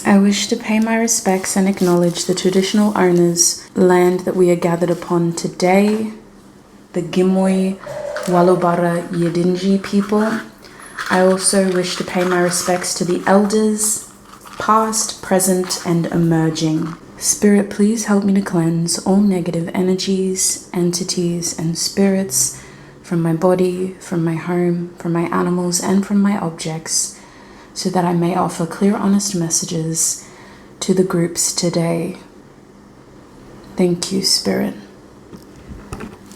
I wish to pay my respects and acknowledge the traditional owners, land that we are gathered upon today, the Gimoi Walubara Yidinji people. I also wish to pay my respects to the elders, past, present, and emerging. Spirit, please help me to cleanse all negative energies, entities, and spirits from my body, from my home, from my animals, and from my objects, so that I may offer clear, honest messages to the groups today. Thank you, Spirit.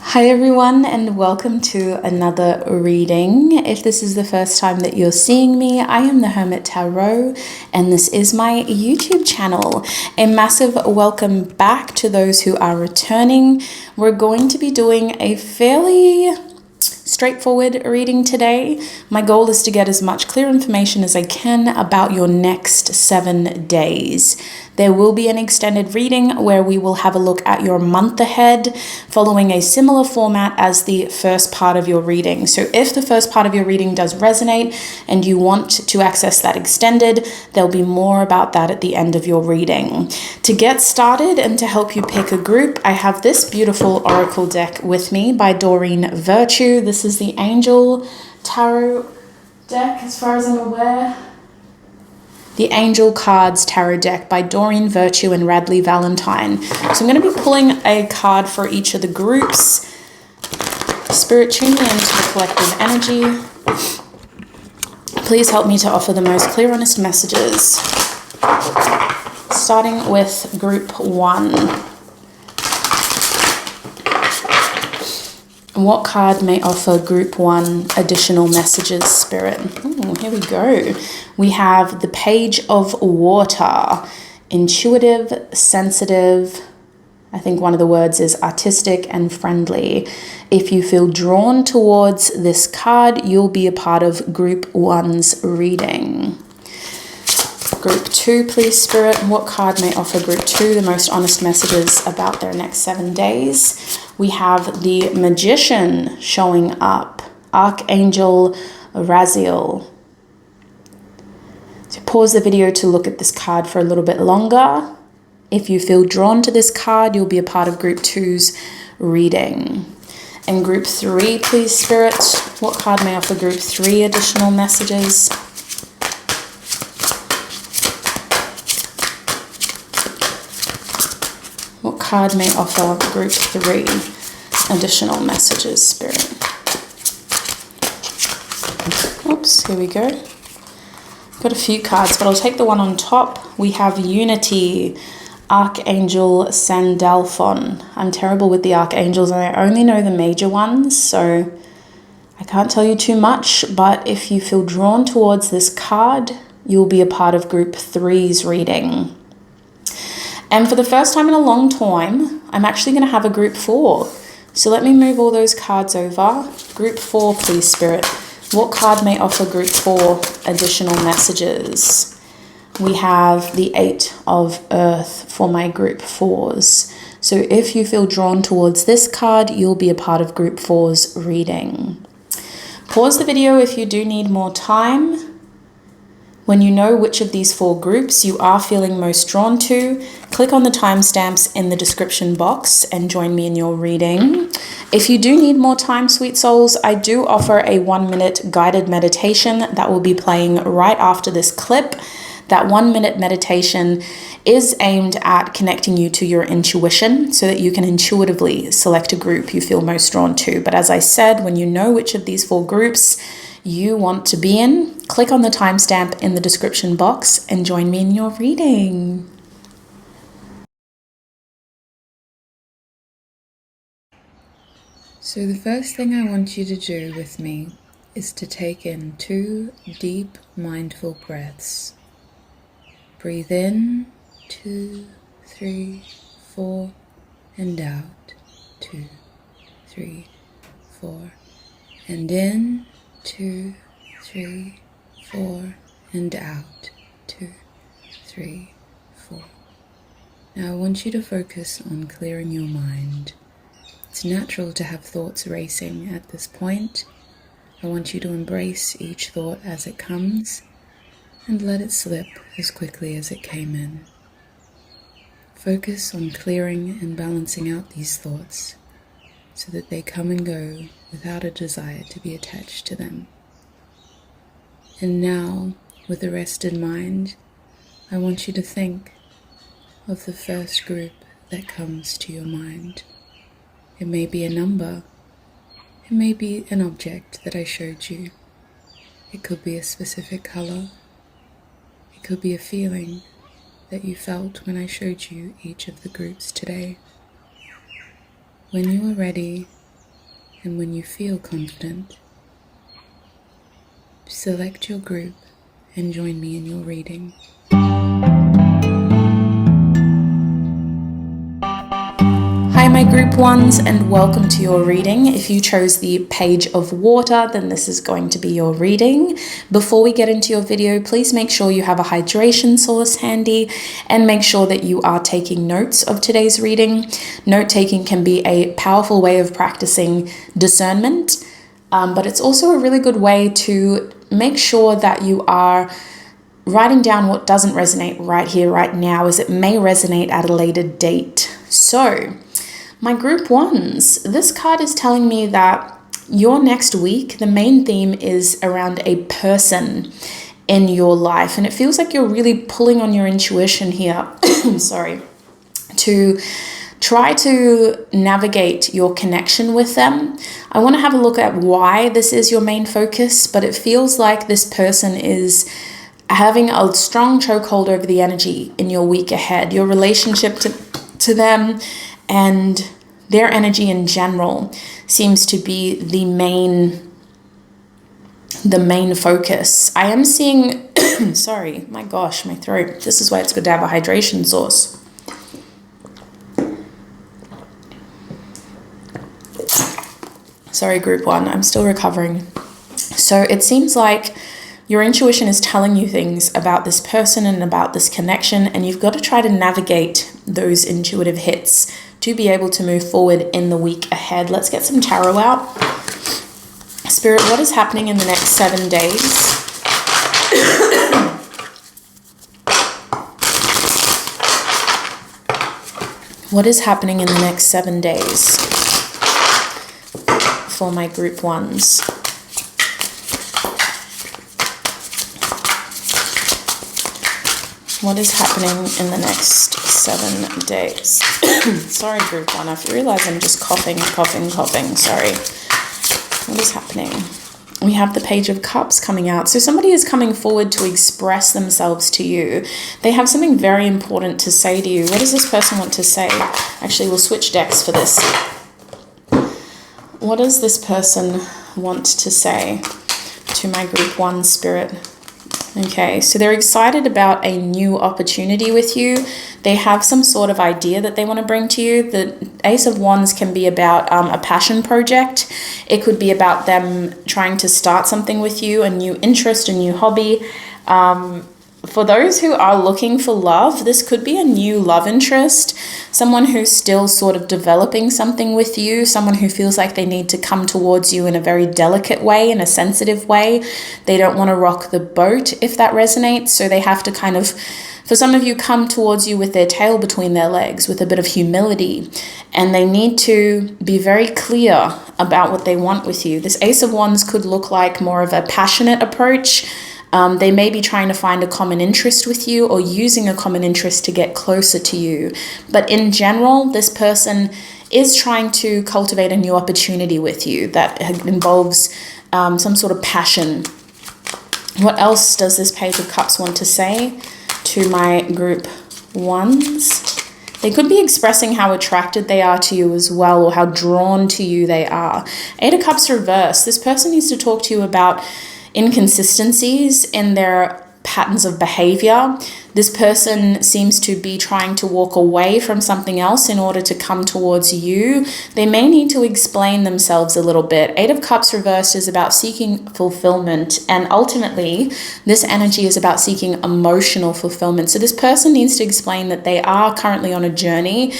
Hi everyone, and welcome to another reading. If this is the first time that you're seeing me, I am the Hermit Tarot, and this is my YouTube channel. A massive welcome back to those who are returning. We're going to be doing a fairly straightforward reading today. My goal is to get as much clear information as I can about your next 7 days. There will be an extended reading where we will have a look at your month ahead, following a similar format as the first part of your reading. So if the first part of your reading does resonate and you want to access that extended, there'll be more about that at the end of your reading. To get started and to help you pick a group, I have this beautiful oracle deck with me by Doreen Virtue. This is the Angel Tarot deck, as far as I'm aware. The Angel Cards Tarot deck by Doreen Virtue and Radley Valentine. So I'm going to be pulling a card for each of the groups. Spirit, tune me into the collective energy. Please help me to offer the most clear, honest messages. Starting with group 1. What card may offer group 1 additional messages, Spirit? Ooh, here we go. We have the Page of Water. Intuitive, sensitive. I think one of the words is artistic and friendly. If you feel drawn towards this card, you'll be a part of group 1's reading. Group 2, please, Spirit. What card may offer group 2 the most honest messages about their next 7 days? We have the Magician showing up. Archangel Raziel. So pause the video to look at this card for a little bit longer. If you feel drawn to this card, you'll be a part of group 2's reading. And group 3, please, Spirit. What card may offer group 3 additional messages? What card may offer group 3 additional messages, Spirit? Oops, here we go. Got a few cards, but I'll take the one on top. We have Unity, Archangel Sandalphon. I'm terrible with the archangels and I only know the major ones, so I can't tell you too much, but if you feel drawn towards this card, you'll be a part of group 3's reading. And for the first time in a long time, I'm actually going to have a group 4. So let me move all those cards over. Group 4, please, Spirit. What card may offer group 4 additional messages? We have the 8 of Earth for my group 4s. So if you feel drawn towards this card, you'll be a part of group 4's reading. Pause the video if you do need more time. When you know which of these 4 groups you are feeling most drawn to, click on the timestamps in the description box and join me in your reading. If you do need more time, sweet souls, I do offer a 1-minute guided meditation that will be playing right after this clip. That 1-minute meditation is aimed at connecting you to your intuition so that you can intuitively select a group you feel most drawn to. But as I said, when you know which of these 4 groups you want to be in, click on the timestamp in the description box and join me in your reading. So the first thing I want you to do with me is to take in 2 deep, mindful breaths. Breathe in, 2, 3, 4, and out, 2, 3, 4, and in, 2, 3, 4, and out, 2, 3, 4. Now I want you to focus on clearing your mind. It's natural to have thoughts racing at this point. I want you to embrace each thought as it comes and let it slip as quickly as it came in. Focus on clearing and balancing out these thoughts so that they come and go without a desire to be attached to them. And now, with a rested mind, I want you to think of the first group that comes to your mind. It may be a number, it may be an object that I showed you. It could be a specific color, it could be a feeling that you felt when I showed you each of the groups today. When you are ready and when you feel confident, select your group and join me in your reading. Hi my group ones, and welcome to your reading. If you chose the page of water, then this is going to be your reading. Before we get into your video, please make sure you have a hydration source handy and make sure that you are taking notes of today's reading. Note taking can be a powerful way of practicing discernment, but it's also a really good way to make sure that you are writing down what doesn't resonate right here, right now, as it may resonate at a later date. So, my group ones, this card is telling me that your next week, the main theme is around a person in your life. And it feels like you're really pulling on your intuition here, sorry, to try to navigate your connection with them. I want to have a look at why this is your main focus, but it feels like this person is having a strong chokehold over the energy in your week ahead. Your relationship to them and their energy in general seems to be the main focus. I am seeing, sorry, my gosh, my throat. This is why it's good to have a hydration source. Sorry, group one, I'm still recovering. So it seems like your intuition is telling you things about this person and about this connection, and you've got to try to navigate those intuitive hits to be able to move forward in the week ahead. Let's get some tarot out. Spirit, what is happening in the next 7 days? What is happening in the next 7 days for my group ones? What is happening in the next 7 days? Sorry, group one. I realize I'm just coughing. Sorry. What is happening? We have the Page of Cups coming out. So somebody is coming forward to express themselves to you. They have something very important to say to you. What does this person want to say? Actually, we'll switch decks for this. What does this person want to say to my group one, Spirit? Okay, so they're excited about a new opportunity with you. They have some sort of idea that they want to bring to you. The Ace of Wands can be about a passion project. It could be about them trying to start something with you, a new interest, a new hobby. For those who are looking for love, this could be a new love interest, someone who's still sort of developing something with you, someone who feels like they need to come towards you in a very delicate way, in a sensitive way. They don't want to rock the boat, if that resonates, so they have to kind of, for some of you, come towards you with their tail between their legs, with a bit of humility, and they need to be very clear about what they want with you. This Ace of Wands could look like more of a passionate approach. They may be trying to find a common interest with you or using a common interest to get closer to you. But in general, this person is trying to cultivate a new opportunity with you that involves some sort of passion. What else does this Page of Cups want to say to my group ones? They could be expressing how attracted they are to you as well, or how drawn to you they are. Eight of Cups reverse. This person needs to talk to you about inconsistencies in their patterns of behavior. This person seems to be trying to walk away from something else in order to come towards you. They may need to explain themselves a little bit. Eight of Cups reversed is about seeking fulfillment, and ultimately this energy is about seeking emotional fulfillment. So this person needs to explain that they are currently on a journey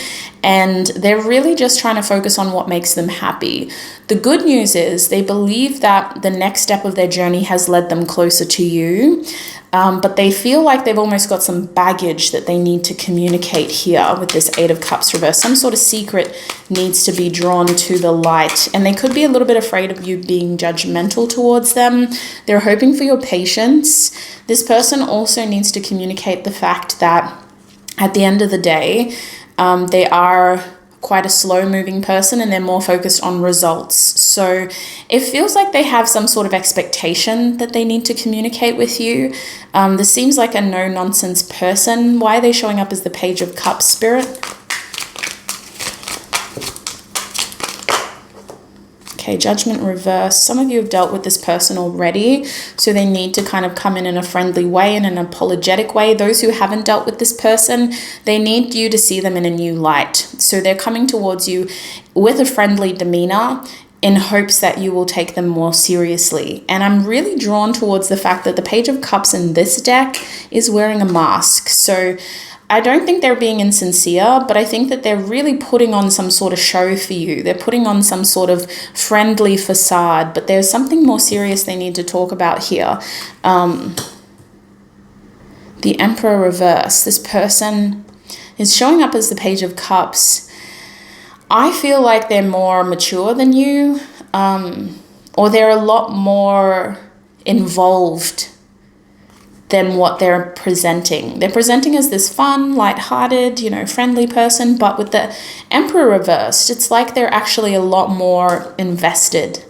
and they're really just trying to focus on what makes them happy. The good news is they believe that the next step of their journey has led them closer to you. But they feel like they've almost got some baggage that they need to communicate here with this Eight of Cups reversed. Some sort of secret needs to be drawn to the light. And they could be a little bit afraid of you being judgmental towards them. They're hoping for your patience. This person also needs to communicate the fact that at the end of the day, they are quite a slow moving person and they're more focused on results. So it feels like they have some sort of expectation that they need to communicate with you. This seems like a no nonsense person. Why are they showing up as the Page of Cups, Spirit? Okay, Judgment reverse. Some of you have dealt with this person already, so they need to kind of come in a friendly way, in an apologetic way. Those who haven't dealt with this person, they need you to see them in a new light. So they're coming towards you with a friendly demeanor in hopes that you will take them more seriously. And I'm really drawn towards the fact that the Page of Cups in this deck is wearing a mask. So I don't think they're being insincere, but I think that they're really putting on some sort of show for you. They're putting on some sort of friendly facade, but there's something more serious they need to talk about here. The Emperor reverse. This person is showing up as the Page of Cups. I feel like they're more mature than you, or they're a lot more involved than what they're presenting. They're presenting as this fun, lighthearted, friendly person, but with the Emperor reversed, it's like they're actually a lot more invested.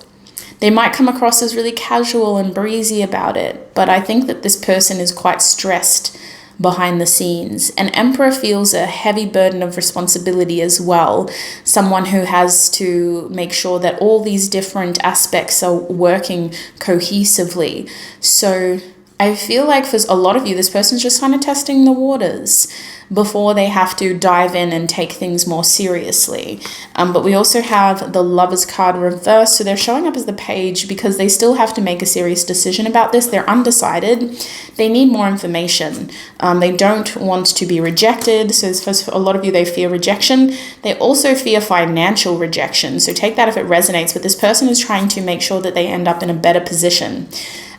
They might come across as really casual and breezy about it, but I think that this person is quite stressed behind the scenes. An Emperor feels a heavy burden of responsibility as well. Someone who has to make sure that all these different aspects are working cohesively. So I feel like for a lot of you, this person's just kind of testing the waters before they have to dive in and take things more seriously. But we also have the Lovers card reversed. So they're showing up as the Page because they still have to make a serious decision about this. They're undecided. They need more information. They don't want to be rejected. So for a lot of you, they fear rejection. They also fear financial rejection. So take that if it resonates. But this person is trying to make sure that they end up in a better position.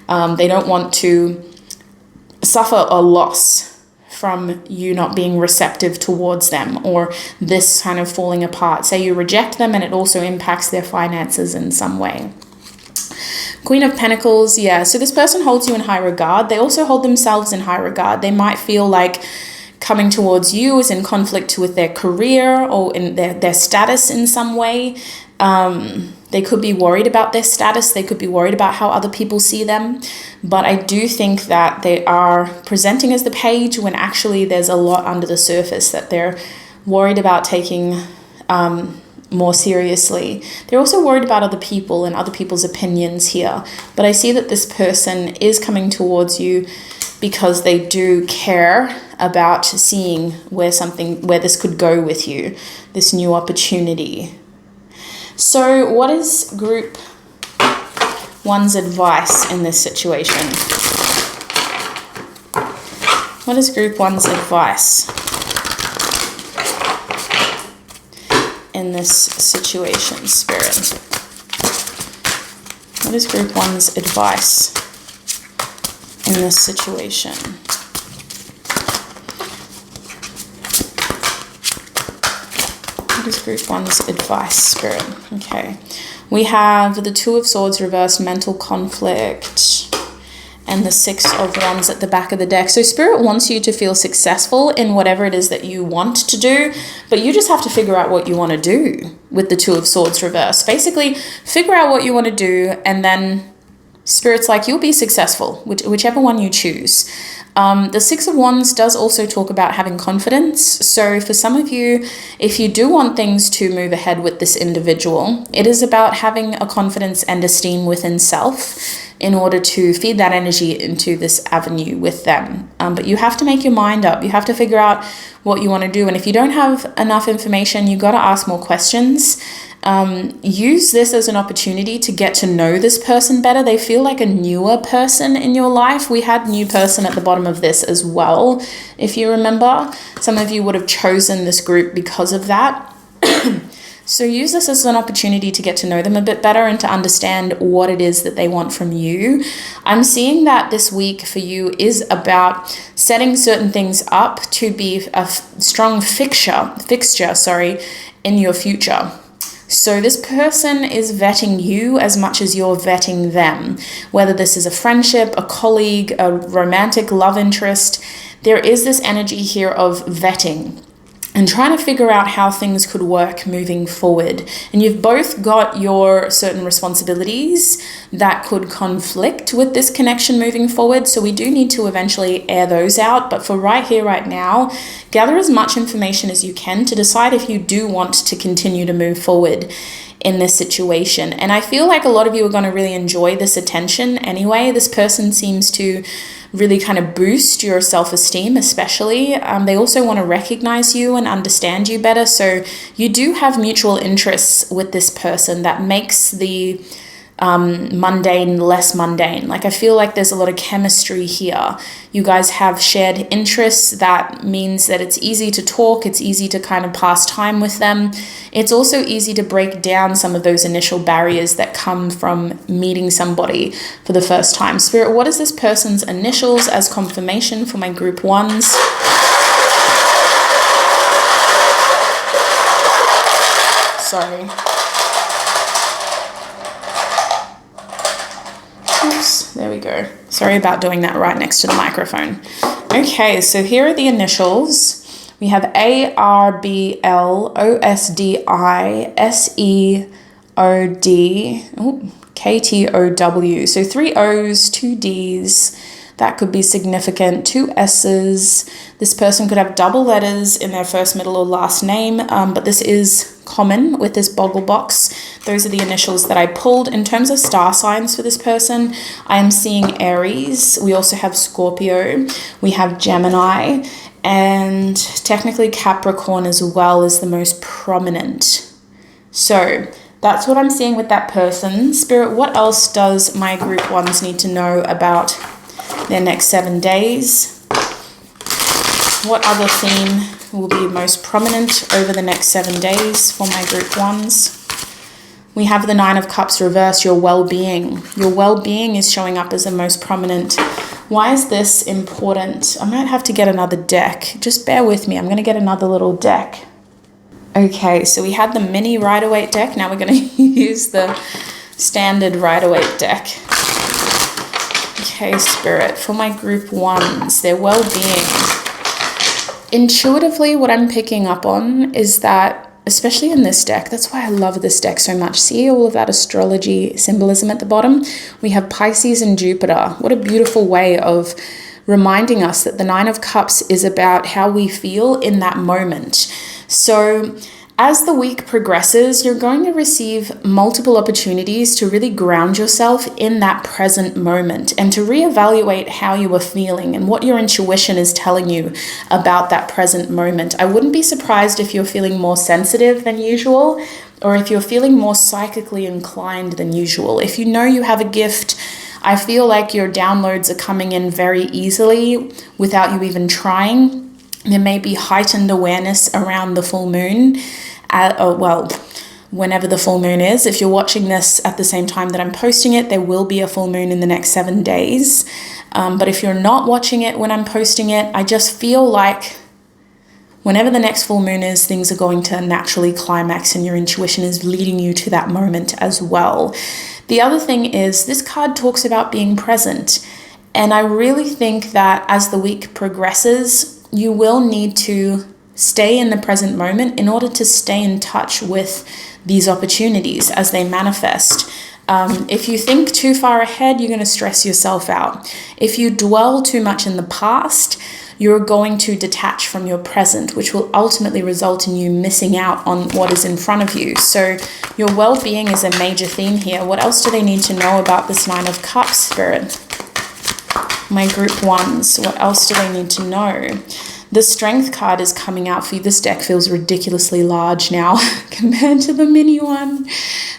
They don't want to suffer a loss from you not being receptive towards them, or this kind of falling apart. Say you reject them and it also impacts their finances in some way. Queen of Pentacles, yeah. So this person holds you in high regard. They also hold themselves in high regard. They might feel like coming towards you is in conflict with their career or in their status in some way. They could be worried about their status. They could be worried about how other people see them. But I do think that they are presenting as the Page when actually there's a lot under the surface that they're worried about taking more seriously. They're also worried about other people and other people's opinions here. But I see that this person is coming towards you because they do care about seeing where this could go with you, this new opportunity. So what is group one's advice in this situation? What is group one's advice in this situation, Spirit? What is group one's advice in this situation? What is group one's advice, Spirit? Okay. We have the Two of Swords reversed, mental conflict, and the Six of Wands at the back of the deck. So Spirit wants you to feel successful in whatever it is that you want to do, but you just have to figure out what you want to do with the Two of Swords reversed. Basically, figure out what you want to do, and then Spirit's like, you'll be successful, whichever one you choose. The Six of Wands does also talk about having confidence. So for some of you, if you do want things to move ahead with this individual, it is about having a confidence and esteem within self in order to feed that energy into this avenue with them. But you have to make your mind up. You have to figure out what you want to do. And if you don't have enough information, you got to ask more questions. Use this as an opportunity to get to know this person better. They feel like a newer person in your life. We had new person at the bottom of this as well. If you remember, some of you would have chosen this group because of that. So use this as an opportunity to get to know them a bit better and to understand what it is that they want from you. I'm seeing that this week for you is about setting certain things up to be a strong fixture, in your future. So this person is vetting you as much as you're vetting them. Whether this is a friendship, a colleague, a romantic love interest, there is this energy here of vetting and trying to figure out how things could work moving forward. And you've both got your certain responsibilities that could conflict with this connection moving forward. So we do need to eventually air those out. But for right here, right now, gather as much information as you can to decide if you do want to continue to move forward in this situation. And I feel like a lot of you are going to really enjoy this attention anyway. This person seems to really kind of boost your self-esteem, especially. They also want to recognize you and understand you better. So you do have mutual interests with this person that makes the mundane less mundane. Like, I feel like there's a lot of chemistry here. You guys have shared interests. That means that it's easy to talk. It's easy to kind of pass time with them. It's also easy to break down some of those initial barriers that come from meeting somebody for the first time. Spirit, what is this person's initials as confirmation for my group ones? Sorry. Oops, there we go. Sorry about doing that right next to the microphone. Okay, so here are the initials. We have ARBLOSDISEOD. KTOW. So 3 O's, 2 D's. That could be significant. 2 S's. This person could have double letters in their first, middle, or last name, but this is common with this boggle box. Those are the initials that I pulled. In terms of star signs for this person, I am seeing Aries. We also have Scorpio. We have Gemini. And technically Capricorn as well is the most prominent. So that's what I'm seeing with that person. Spirit, what else does my group ones need to know about their next 7 days? What other theme will be most prominent over the next 7 days for my group ones? We have the 9 of Cups reverse, your well-being. Your well-being is showing up as the most prominent. Why is this important? I might have to get another deck. Just bear with me. I'm going to get another little deck. Okay, so we had the mini Rider-Waite deck. Now we're going to use the standard Rider-Waite deck. Okay, Spirit, for my group ones, their well-being. Intuitively, what I'm picking up on is that, especially in this deck, that's why I love this deck so much. See all of that astrology symbolism at the bottom? We have Pisces and Jupiter. What a beautiful way of reminding us that the 9 of Cups is about how we feel in that moment. So as the week progresses, you're going to receive multiple opportunities to really ground yourself in that present moment and to reevaluate how you are feeling and what your intuition is telling you about that present moment. I wouldn't be surprised if you're feeling more sensitive than usual, or if you're feeling more psychically inclined than usual. If you know you have a gift, I feel like your downloads are coming in very easily without you even trying. There may be heightened awareness around the full moon. Whenever the full moon is. If you're watching this at the same time that I'm posting it, there will be a full moon in the next 7 days. But if you're not watching it when I'm posting it, I just feel like whenever the next full moon is, things are going to naturally climax and your intuition is leading you to that moment as well. The other thing is this card talks about being present. And I really think that as the week progresses, you will need to stay in the present moment in order to stay in touch with these opportunities as they manifest. If you think too far ahead, you're going to stress yourself out. If you dwell too much in the past, you're going to detach from your present, which will ultimately result in you missing out on what is in front of you. So your well-being is a major theme here. What else do they need to know about this 9 of Cups, Spirit? My group ones, what else do they need to know? The Strength card is coming out for you. This deck feels ridiculously large now compared to the mini one.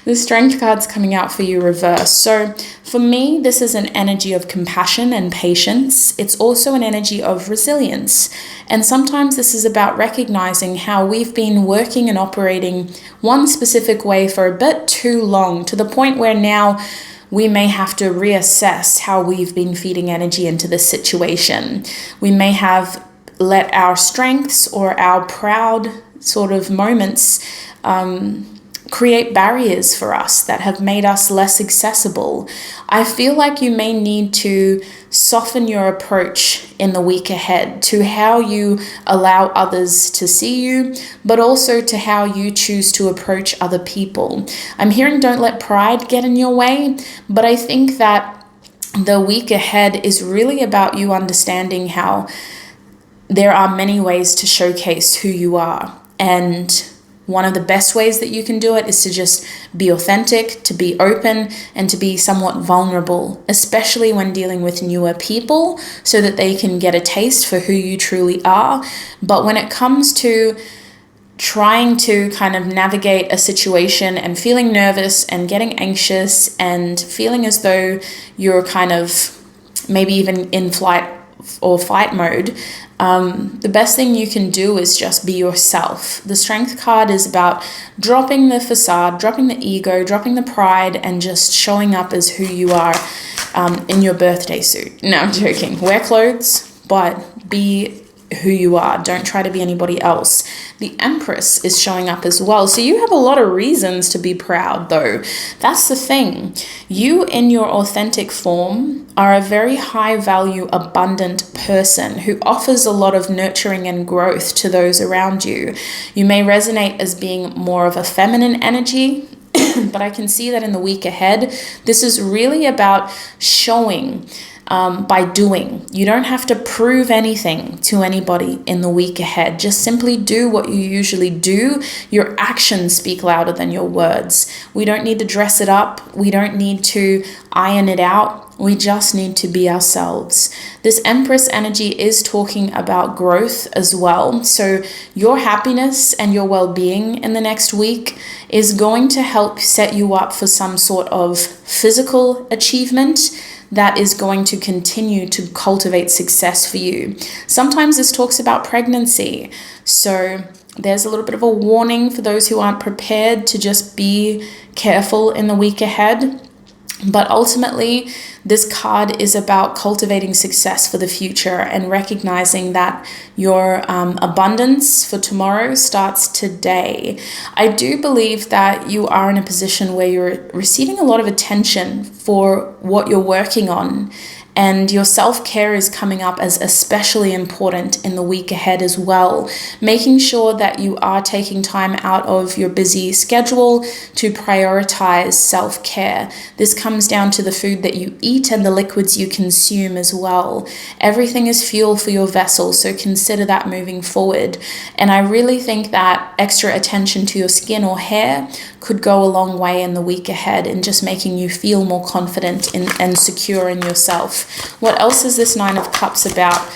The Strength card's coming out for you reverse. So For me, this is an energy of compassion and patience. It's also an energy of resilience. And sometimes this is about recognizing how we've been working and operating one specific way for a bit too long, to the point where now we may have to reassess how we've been feeding energy into this situation. We may have let our strengths or our proud sort of moments create barriers for us that have made us less accessible. I feel like you may need to soften your approach in the week ahead to how you allow others to see you, but also to how you choose to approach other people. I'm hearing don't let pride get in your way, but I think that the week ahead is really about you understanding how there are many ways to showcase who you are. And one of the best ways that you can do it is to just be authentic, to be open, and to be somewhat vulnerable, especially when dealing with newer people, so that they can get a taste for who you truly are. But when it comes to trying to kind of navigate a situation and feeling nervous and getting anxious and feeling as though you're kind of maybe even in flight or fight mode, the best thing you can do is just be yourself. The Strength card is about dropping the facade, dropping the ego, dropping the pride, and just showing up as who you are in your birthday suit. No, I'm joking. Wear clothes, but be who you are. Don't try to be anybody else. The Empress is showing up as well. So you have a lot of reasons to be proud, though. That's the thing. You, in your authentic form, are a very high value, abundant person who offers a lot of nurturing and growth to those around you. You may resonate as being more of a feminine energy, but I can see that in the week ahead, this is really about showing by doing. You don't have to prove anything to anybody in the week ahead. Just simply do what you usually do. Your actions speak louder than your words. We don't need to dress it up. We don't need to iron it out. We just need to be ourselves. This Empress energy is talking about growth as well. So your happiness and your well-being in the next week is going to help set you up for some sort of physical achievement that is going to continue to cultivate success for you. Sometimes this talks about pregnancy. So there's a little bit of a warning for those who aren't prepared to just be careful in the week ahead. But ultimately, this card is about cultivating success for the future and recognizing that your abundance for tomorrow starts today. I do believe that you are in a position where you're receiving a lot of attention for what you're working on, and your self-care is coming up as especially important in the week ahead as well. Making sure that you are taking time out of your busy schedule to prioritize self-care. This comes down to the food that you eat and the liquids you consume as well. Everything is fuel for your vessel, so consider that moving forward. And I really think that extra attention to your skin or hair could go a long way in the week ahead in just making you feel more confident and secure in yourself. What else is this Nine of Cups about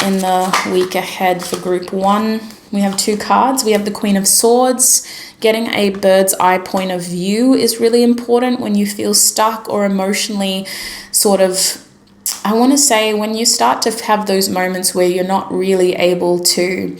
in the week ahead for group one? We have two cards. We have the Queen of Swords. Getting a bird's eye point of view is really important when you feel stuck or emotionally sort of, I want to say, when you start to have those moments where you're not really able to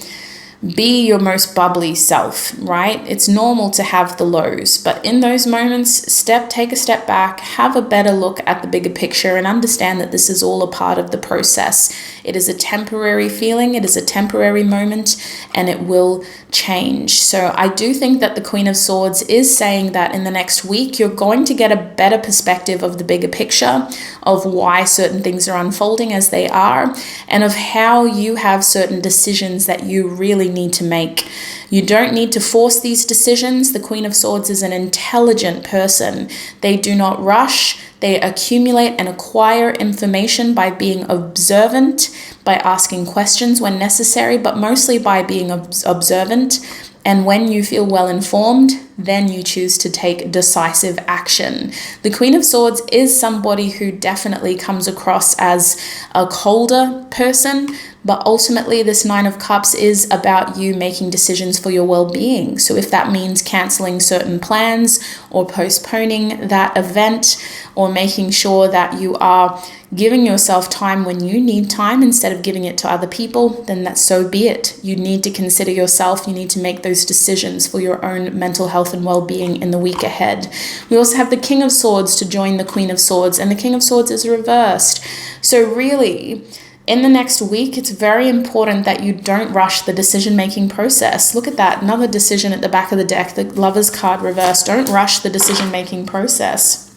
be your most bubbly self, right? It's normal to have the lows, but in those moments, take a step back, have a better look at the bigger picture, and understand that this is all a part of the process. It is a temporary feeling, it is a temporary moment, and it will change. So I do think that the Queen of Swords is saying that in the next week, you're going to get a better perspective of the bigger picture, of why certain things are unfolding as they are, and of how you have certain decisions that you really need to make. You don't need to force these decisions. The Queen of Swords is an intelligent person. They do not rush. They accumulate and acquire information by being observant, by asking questions when necessary, but mostly by being observant. And when you feel well informed, then you choose to take decisive action. The Queen of Swords is somebody who definitely comes across as a colder person, But ultimately, this Nine of Cups is about you making decisions for your well-being. So if that means canceling certain plans or postponing that event, or making sure that you are giving yourself time when you need time instead of giving it to other people, then that's so be it. You need to consider yourself. You need to make those decisions for your own mental health and well-being in the week ahead. We also have the King of Swords to join the Queen of Swords, and the King of Swords is reversed. So really, in the next week, it's very important that you don't rush the decision-making process. Look at that, another decision at the back of the deck, the Lover's card reversed. Don't rush the decision-making process.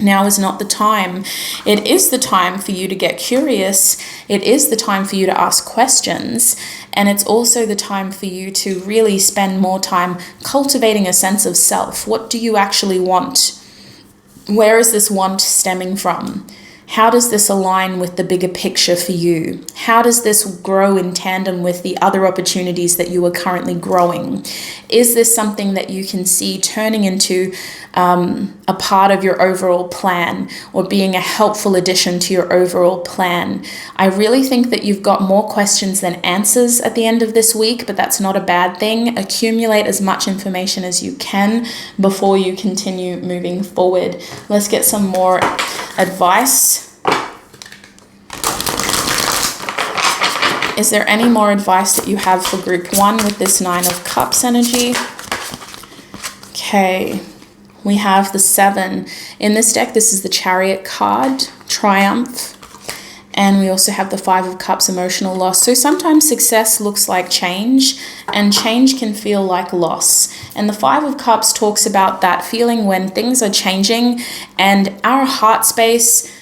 Now is not the time. It is the time for you to get curious. It is the time for you to ask questions. And it's also the time for you to really spend more time cultivating a sense of self. What do you actually want? Where is this want stemming from? How does this align with the bigger picture for you? How does this grow in tandem with the other opportunities that you are currently growing? Is this something that you can see turning into a part of your overall plan, or being a helpful addition to your overall plan? I really think that you've got more questions than answers at the end of this week, but that's not a bad thing. Accumulate as much information as you can before you continue moving forward. Let's get some more advice. Is there any more advice that you have for group 1 with this Nine of Cups energy? Okay, we have the 7. In this deck, this is the Chariot card, Triumph. And we also have the 5 of Cups, emotional loss. So sometimes success looks like change, and change can feel like loss. And the 5 of Cups talks about that feeling when things are changing and our heart space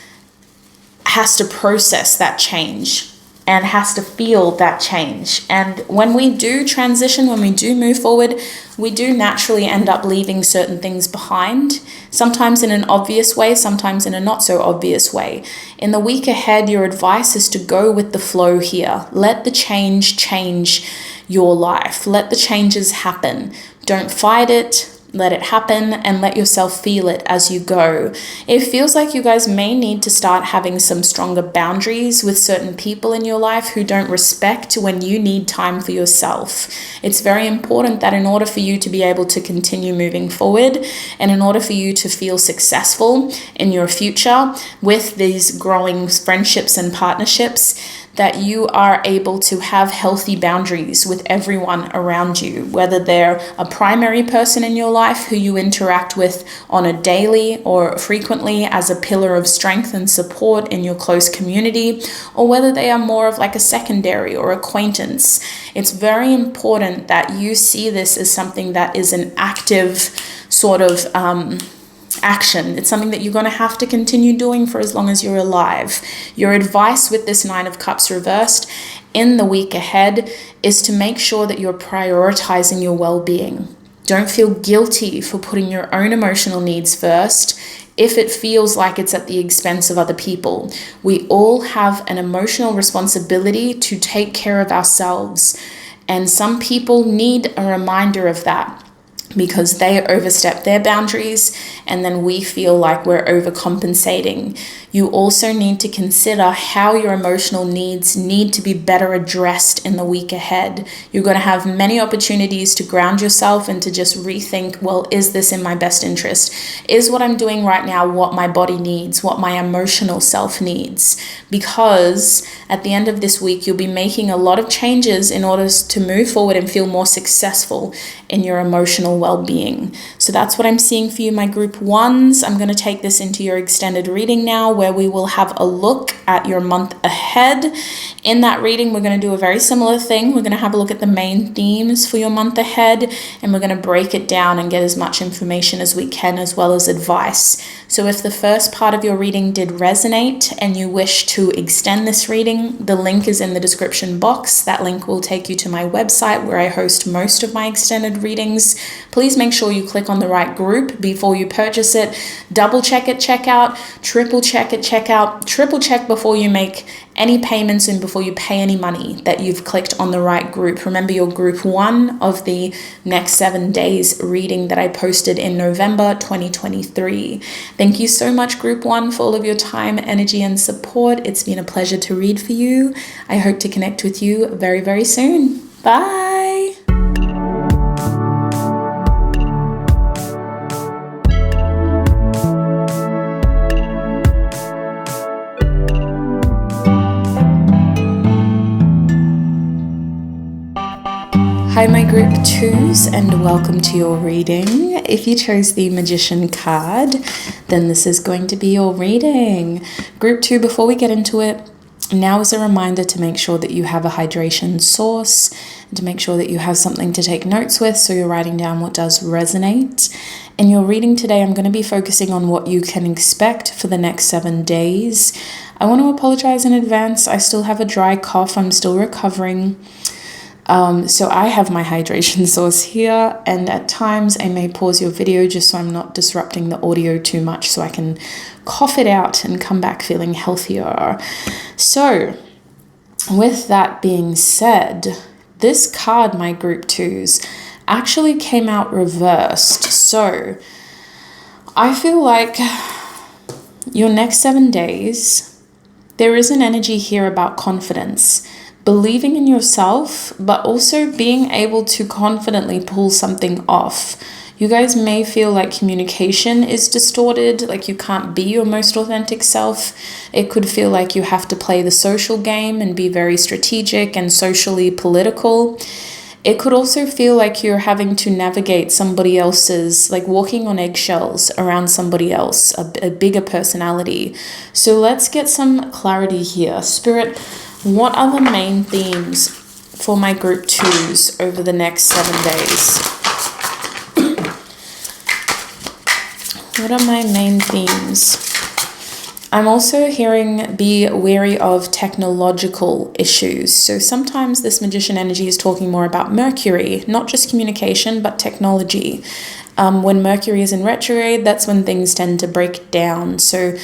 has to process that change and has to feel that change. And when we do transition, when we do move forward, we do naturally end up leaving certain things behind, sometimes in an obvious way, sometimes in a not so obvious way. In the week ahead, your advice is to go with the flow here. Let the change your life. Let the changes happen. Don't fight it. Let it happen and let yourself feel it as you go. It feels like you guys may need to start having some stronger boundaries with certain people in your life who don't respect when you need time for yourself. It's very important that in order for you to be able to continue moving forward, and in order for you to feel successful in your future with these growing friendships and partnerships, that you are able to have healthy boundaries with everyone around you, whether they're a primary person in your life who you interact with on a daily or frequently as a pillar of strength and support in your close community, or whether they are more of like a secondary or acquaintance. It's very important that you see this as something that is an active sort of action. It's something that you're going to have to continue doing for as long as you're alive. Your advice with this Nine of Cups reversed in the week ahead is to make sure that you're prioritizing your well-being. Don't feel guilty for putting your own emotional needs first if it feels like it's at the expense of other people. We all have an emotional responsibility to take care of ourselves, and some people need a reminder of that, because they overstep their boundaries and then we feel like we're overcompensating. You also need to consider how your emotional needs need to be better addressed in the week ahead. You're going to have many opportunities to ground yourself and to just rethink, well, is this in my best interest? Is what I'm doing right now what my body needs, what my emotional self needs? Because at the end of this week, you'll be making a lot of changes in order to move forward and feel more successful in your emotional well-being. So that's what I'm seeing for you, my group ones. I'm going to take this into your extended reading now, where we will have a look at your month ahead. In that reading, we're going to do a very similar thing. We're going to have a look at the main themes for your month ahead, and we're going to break it down and get as much information as we can, as well as advice. So if the first part of your reading did resonate and you wish to extend this reading, the link is in the description box. That link will take you to my website where I host most of my extended guided readings, please make sure you click on the right group before you purchase it. Double check at checkout, triple check at checkout, triple check before you make any payments and before you pay any money that you've clicked on the right group. Remember, your group 1 of the next 7 days reading that I posted in November 2023. Thank you so much, group 1, for all of your time, energy, and support. It's been a pleasure to read for you. I hope to connect with you very, very soon. Bye. Hi, my group 2s, and welcome to your reading. If you chose the Magician card, then this is going to be your reading. Group 2, before we get into it, now is a reminder to make sure that you have a hydration source, and to make sure that you have something to take notes with, so you're writing down what does resonate. In your reading today, I'm going to be focusing on what you can expect for the next 7 days. I want to apologize in advance. I still have a dry cough. I'm still recovering. So I have my hydration source here, and at times I may pause your video just so I'm not disrupting the audio too much, so I can cough it out and come back feeling healthier. So with that being said, this card, my group 2s, actually came out reversed. So I feel like your next 7 days, there is an energy here about confidence. Believing in yourself, but also being able to confidently pull something off. You guys may feel like communication is distorted, like you can't be your most authentic self. It could feel like you have to play the social game and be very strategic and socially political. It could also feel like you're having to navigate somebody else's, like walking on eggshells around somebody else, a bigger personality. So let's get some clarity here. Spirit, what are the main themes for my group 2s over the next 7 days? What are my main themes? I'm also hearing be wary of technological issues. So sometimes this Magician energy is talking more about Mercury, not just communication, but technology. When Mercury is in retrograde, that's when things tend to break down. So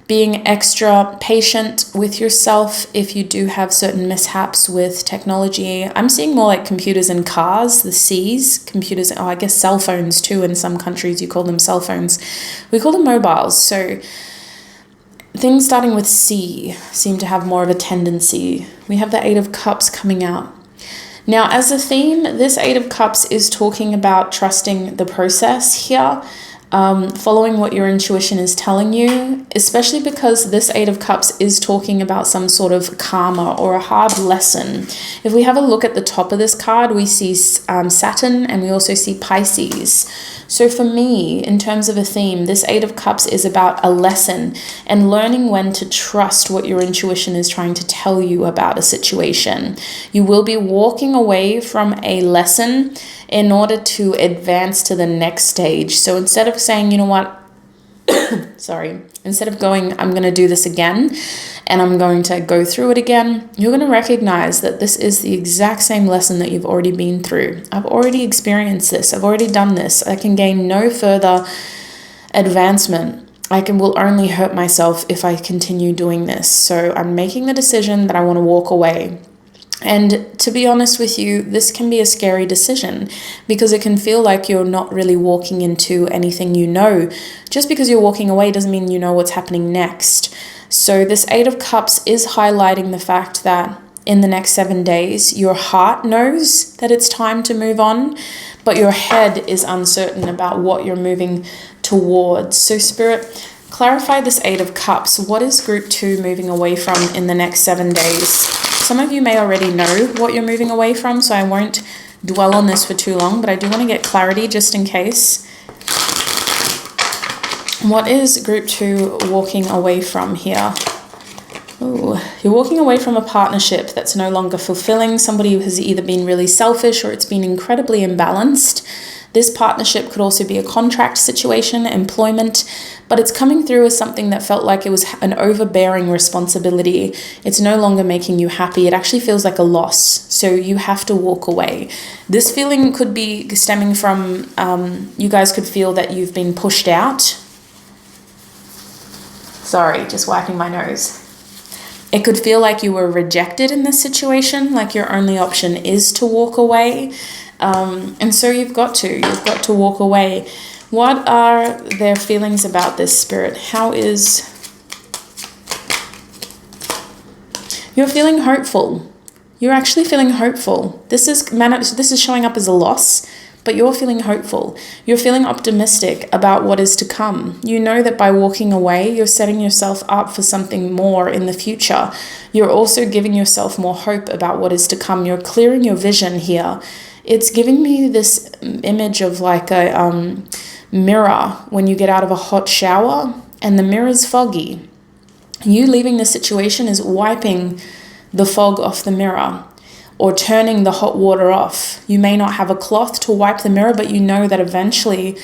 being extra patient with yourself if you do have certain mishaps with technology. I'm seeing more like computers and cars, the C's, computers, I guess cell phones too. In some countries you call them cell phones. We call them mobiles. So things starting with C seem to have more of a tendency. We have the 8 of Cups coming out. Now, as a theme, this 8 of Cups is talking about trusting the process here. Following what your intuition is telling you, especially because this 8 of Cups is talking about some sort of karma or a hard lesson. If we have a look at the top of this card, we see Saturn and we also see Pisces. So for me, in terms of a theme, this 8 of Cups is about a lesson and learning when to trust what your intuition is trying to tell you about a situation. You will be walking away from a lesson in order to advance to the next stage. So instead of saying, you know what, instead of going, I'm going to do this again and I'm going to go through it again, you're going to recognize that this is the exact same lesson that you've already been through. I've already experienced this. I've already done this. I can gain no further advancement. Will only hurt myself if I continue doing this. So I'm making the decision that I want to walk away. And to be honest with you, this can be a scary decision because it can feel like you're not really walking into anything you know. Just because you're walking away doesn't mean you know what's happening next. So this 8 of Cups is highlighting the fact that in the next 7 days, your heart knows that it's time to move on, but your head is uncertain about what you're moving towards. So Spirit, clarify this 8 of Cups. What is group 2 moving away from in the next 7 days? Some of you may already know what you're moving away from, so I won't dwell on this for too long, but I do want to get clarity just in case. What is group 2 walking away from here? Ooh, you're walking away from a partnership that's no longer fulfilling. Somebody who has either been really selfish or it's been incredibly imbalanced. This partnership could also be a contract situation, employment, but it's coming through as something that felt like it was an overbearing responsibility. It's no longer making you happy. It actually feels like a loss. So you have to walk away. This feeling could be stemming from, you guys could feel that you've been pushed out. Sorry, just wiping my nose. It could feel like you were rejected in this situation, like your only option is to walk away. And so you've got to walk away. What are their feelings about this, Spirit? You're feeling hopeful. You're actually feeling hopeful. This is showing up as a loss, but you're feeling hopeful. You're feeling optimistic about what is to come. You know that by walking away, you're setting yourself up for something more in the future. You're also giving yourself more hope about what is to come. You're clearing your vision here. It's giving me this image of like a mirror when you get out of a hot shower and the mirror's foggy. You leaving the situation is wiping the fog off the mirror, or turning the hot water off. You may not have a cloth to wipe the mirror, but you know that eventually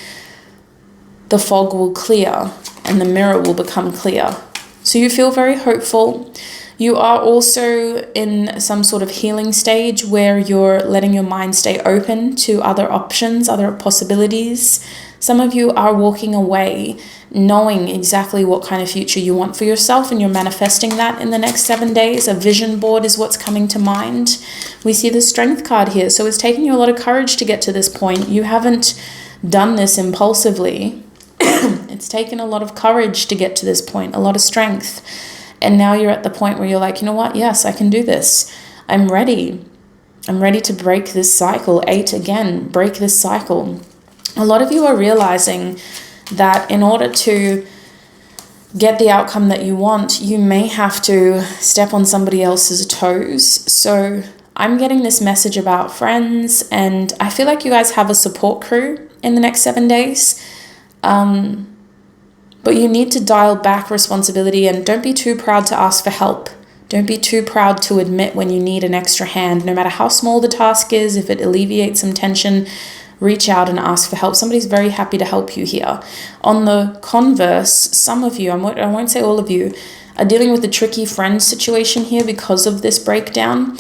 the fog will clear and the mirror will become clear. So you feel very hopeful. You are also in some sort of healing stage where you're letting your mind stay open to other options, other possibilities. Some of you are walking away knowing exactly what kind of future you want for yourself, and you're manifesting that in the next 7 days. A vision board is what's coming to mind. We see the Strength card here. So it's taking you a lot of courage to get to this point. You haven't done this impulsively. It's taken a lot of courage to get to this point, a lot of strength. And now you're at the point where you're like, you know what? Yes, I can do this. I'm ready. I'm ready to break this cycle. 8 again, break this cycle. A lot of you are realizing that in order to get the outcome that you want, you may have to step on somebody else's toes. So I'm getting this message about friends, and I feel like you guys have a support crew in the next 7 days. But you need to dial back responsibility, and don't be too proud to ask for help. Don't be too proud to admit when you need an extra hand, no matter how small the task is. If it alleviates some tension, reach out and ask for help. Somebody's very happy to help you here. On the converse, some of you, I won't say all of you, are dealing with a tricky friend situation here because of this breakdown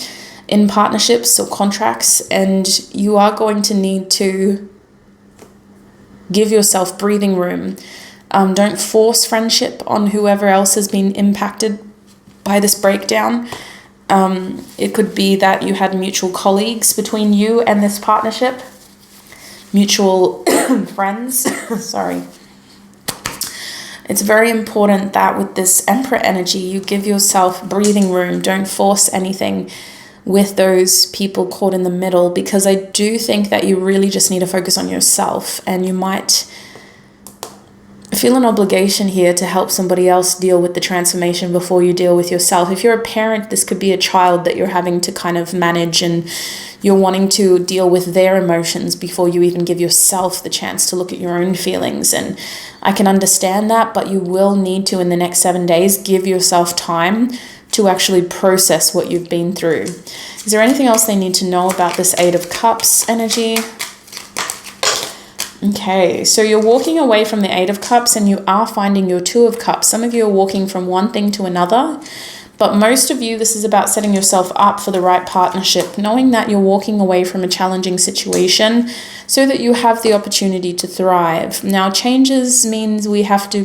in partnerships or contracts, and you are going to need to give yourself breathing room. Don't force friendship on whoever else has been impacted by this breakdown. It could be that you had mutual colleagues between you and this partnership, mutual friends. Sorry. It's very important that with this Emperor energy, you give yourself breathing room. Don't force anything with those people caught in the middle, because I do think that you really just need to focus on yourself, and you might feel an obligation here to help somebody else deal with the transformation before you deal with yourself. If you're a parent, this could be a child that you're having to kind of manage, and you're wanting to deal with their emotions before you even give yourself the chance to look at your own feelings. And I can understand that, but you will need to, in the next 7 days, give yourself time to actually process what you've been through. Is there anything else they need to know about this 8 of Cups energy? Okay, so you're walking away from the 8 of Cups and you are finding your 2 of Cups. Some of you are walking from one thing to another, but most of you, this is about setting yourself up for the right partnership, knowing that you're walking away from a challenging situation so that you have the opportunity to thrive. Now, changes means we have to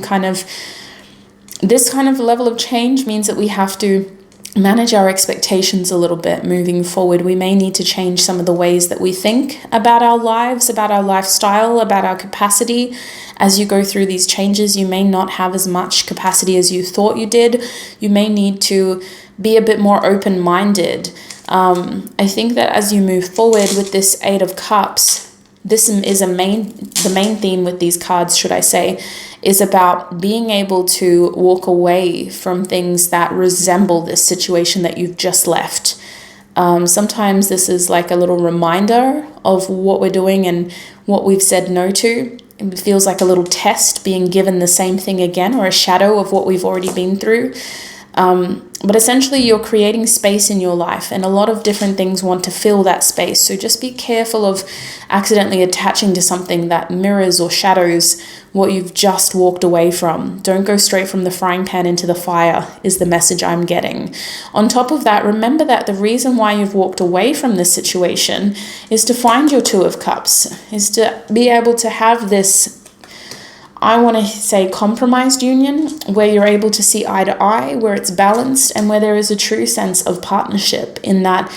this kind of level of change means that we have to manage our expectations a little bit moving forward. We may need to change some of the ways that we think about our lives, about our lifestyle, about our capacity. As you go through these changes, you may not have as much capacity as you thought you did. You may need to be a bit more open-minded. I think that as you move forward with this 8 of Cups, this is the main theme with these cards, should I say, is about being able to walk away from things that resemble this situation that you've just left. Sometimes this is like a little reminder of what we're doing and what we've said no to. It feels like a little test, being given the same thing again, or a shadow of what we've already been through. But essentially, you're creating space in your life, and a lot of different things want to fill that space. So just be careful of accidentally attaching to something that mirrors or shadows what you've just walked away from. Don't go straight from the frying pan into the fire, is the message I'm getting. On top of that, remember that the reason why you've walked away from this situation is to find your Two of Cups, is to be able to have this, I want to say, compromised union where you're able to see eye to eye, where it's balanced, and where there is a true sense of partnership in that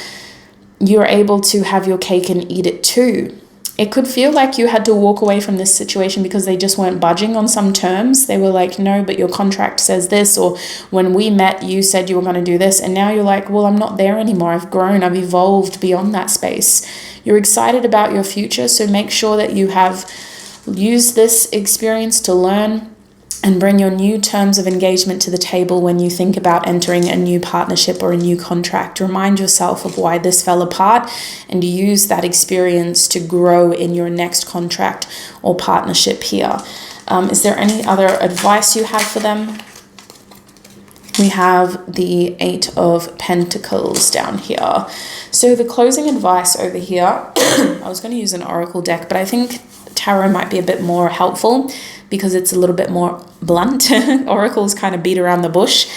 you're able to have your cake and eat it too. It could feel like you had to walk away from this situation because they just weren't budging on some terms. They were like, no, but your contract says this, or when we met, you said you were going to do this. And now you're like, well, I'm not there anymore. I've grown, I've evolved beyond that space. You're excited about your future, so make sure that you have use this experience to learn and bring your new terms of engagement to the table when you think about entering a new partnership or a new contract. Remind yourself of why this fell apart and use that experience to grow in your next contract or partnership here. Is there any other advice you have for them? We have the Eight of Pentacles down here. So the closing advice over here, I was going to use an oracle deck, but I think tarot might be a bit more helpful because it's a little bit more blunt. Oracles kind of beat around the bush.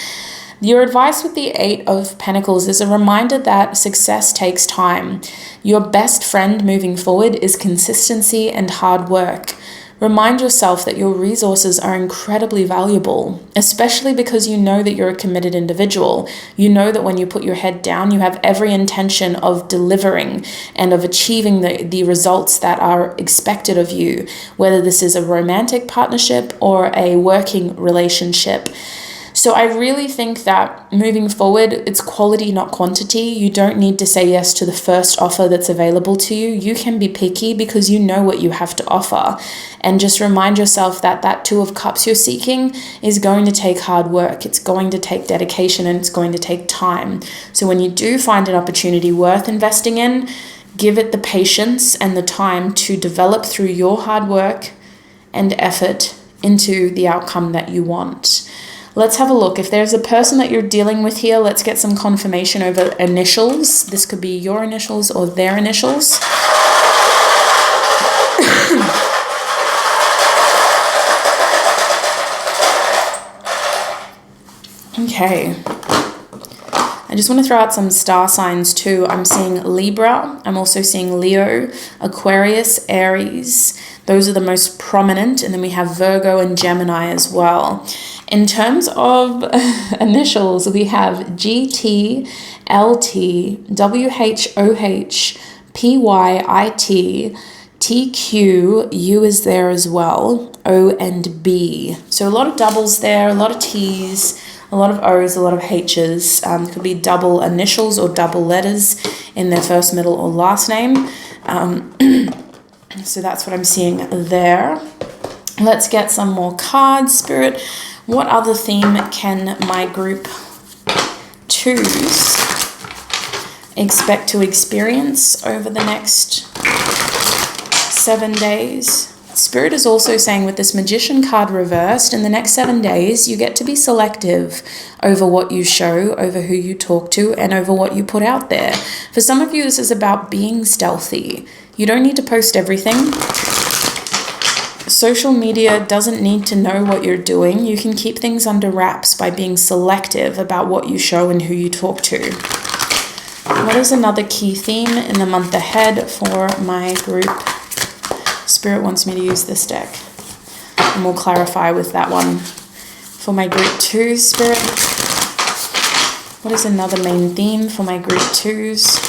Your advice with the Eight of Pentacles is a reminder that success takes time. Your best friend moving forward is consistency and hard work. Remind yourself that your resources are incredibly valuable, especially because you know that you're a committed individual. You know that when you put your head down, you have every intention of delivering and of achieving the results that are expected of you, whether this is a romantic partnership or a working relationship. So I really think that moving forward, it's quality, not quantity. You don't need to say yes to the first offer that's available to you. You can be picky because you know what you have to offer. And just remind yourself that that Two of Cups you're seeking is going to take hard work. It's going to take dedication and it's going to take time. So when you do find an opportunity worth investing in, give it the patience and the time to develop through your hard work and effort into the outcome that you want. Let's have a look. If there's a person that you're dealing with here, let's get some confirmation over initials. This could be your initials or their initials. Okay. I just want to throw out some star signs too. I'm seeing Libra. I'm also seeing Leo, Aquarius, Aries. Those are the most prominent. And then we have Virgo and Gemini as well. In terms of initials, we have GT, LT, WHOH, PYIT, TQ, U is there as well, O and B. So a lot of doubles there, a lot of T's, a lot of O's, a lot of H's. Could be double initials or double letters in their first, middle, or last name. So that's what I'm seeing there. Let's get some more cards, Spirit. What other theme can my group twos expect to experience over the next 7 days? Spirit is also saying with this Magician card reversed, in the next 7 days, you get to be selective over what you show, over who you talk to, and over what you put out there. For some of you, this is about being stealthy. You don't need to post everything. Social media doesn't need to know what you're doing. You can keep things under wraps by being selective about what you show and who you talk to. What is another key theme in the month ahead for my group? Spirit wants me to use this deck, and we'll clarify with that one. For my group 2, Spirit, what is another main theme for my group 2s?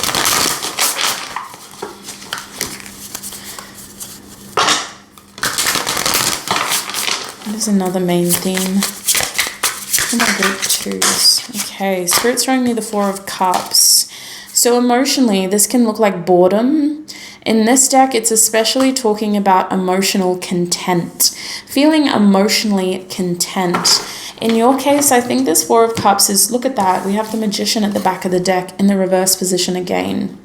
What is another main theme for my group 2s? Okay, Spirit's showing me the 4 of Cups. So emotionally, this can look like boredom. In this deck, it's especially talking about emotional content, feeling emotionally content. In your case, I think this 4 of Cups is, look at that, we have the Magician at the back of the deck in the reverse position again.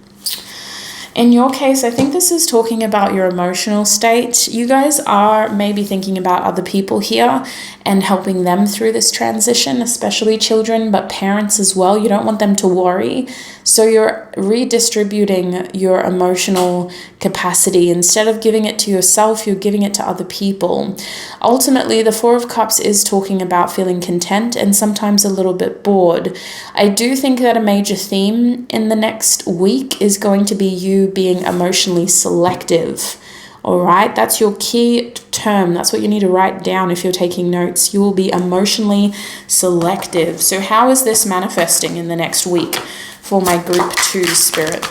In your case, I think this is talking about your emotional state. You guys are maybe thinking about other people here, and helping them through this transition, especially children, but parents as well. You don't want them to worry. So you're redistributing your emotional capacity. Instead of giving it to yourself, you're giving it to other people. Ultimately, the Four of Cups is talking about feeling content and sometimes a little bit bored. I do think that a major theme in the next week is going to be you being emotionally selective. All right, that's your key term. That's what you need to write down if you're taking notes. You will be emotionally selective. So how is this manifesting in the next week for my group 2 spirit?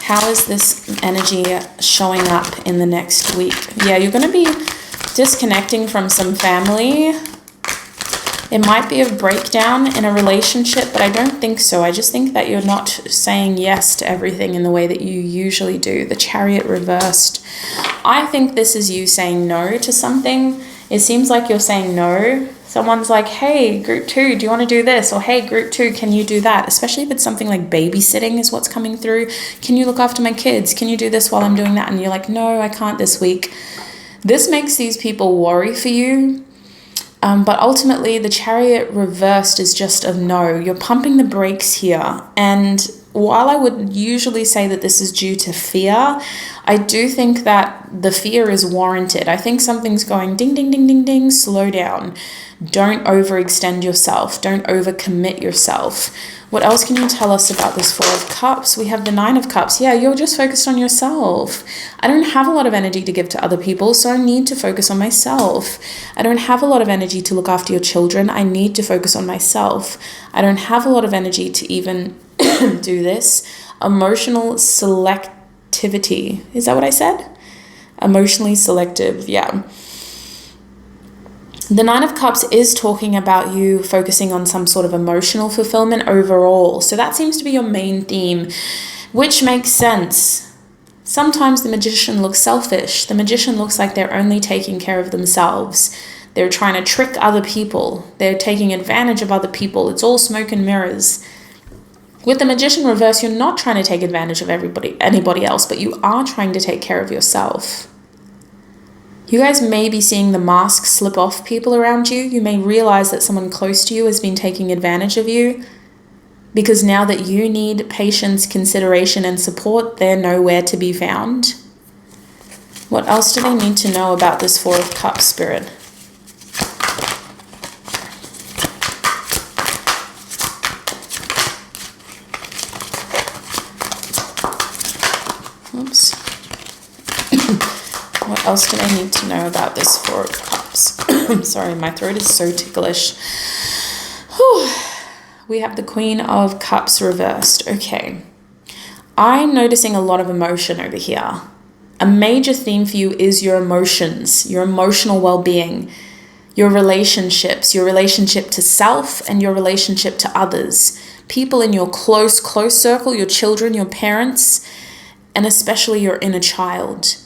How is this energy showing up in the next week? Yeah, you're going to be disconnecting from some family. It might be a breakdown in a relationship, but I don't think so. I just think that you're not saying yes to everything in the way that you usually do. The Chariot reversed. I think this is you saying no to something. It seems like you're saying no. Someone's like, hey, group 2, do you want to do this? Or hey, group 2, can you do that? Especially if it's something like babysitting is what's coming through. Can you look after my kids? Can you do this while I'm doing that? And you're like, no, I can't this week. This makes these people worry for you. But ultimately, the Chariot reversed is just a no. You're pumping the brakes here. And while I would usually say that this is due to fear, I do think that the fear is warranted. I think something's going ding, ding, ding, ding, ding, slow down. Don't overextend yourself. Don't overcommit yourself. What else can you tell us about this Four of Cups? We have the Nine of Cups. Yeah, you're just focused on yourself. I don't have a lot of energy to give to other people, so I need to focus on myself. I don't have a lot of energy to look after your children. I need to focus on myself. I don't have a lot of energy to even do this. Emotional selectivity. Is that what I said? Emotionally selective, yeah. The Nine of Cups is talking about you focusing on some sort of emotional fulfillment overall. So that seems to be your main theme, which makes sense. Sometimes the Magician looks selfish. The Magician looks like they're only taking care of themselves. They're trying to trick other people. They're taking advantage of other people. It's all smoke and mirrors. With the Magician reverse, you're not trying to take advantage of anybody else, but you are trying to take care of yourself. You guys may be seeing the mask slip off people around you. You may realize that someone close to you has been taking advantage of you because now that you need patience, consideration, and support, they're nowhere to be found. What else do they need to know about this Four of Cups, Spirit? Oops. What else do I need to know about this Four of Cups? Sorry, my throat is so ticklish. Whew. We have the Queen of Cups reversed. Okay. I'm noticing a lot of emotion over here. A major theme for you is your emotions, your emotional well-being, your relationships, your relationship to self and your relationship to others. People in your close circle, your children, your parents, and especially your inner child.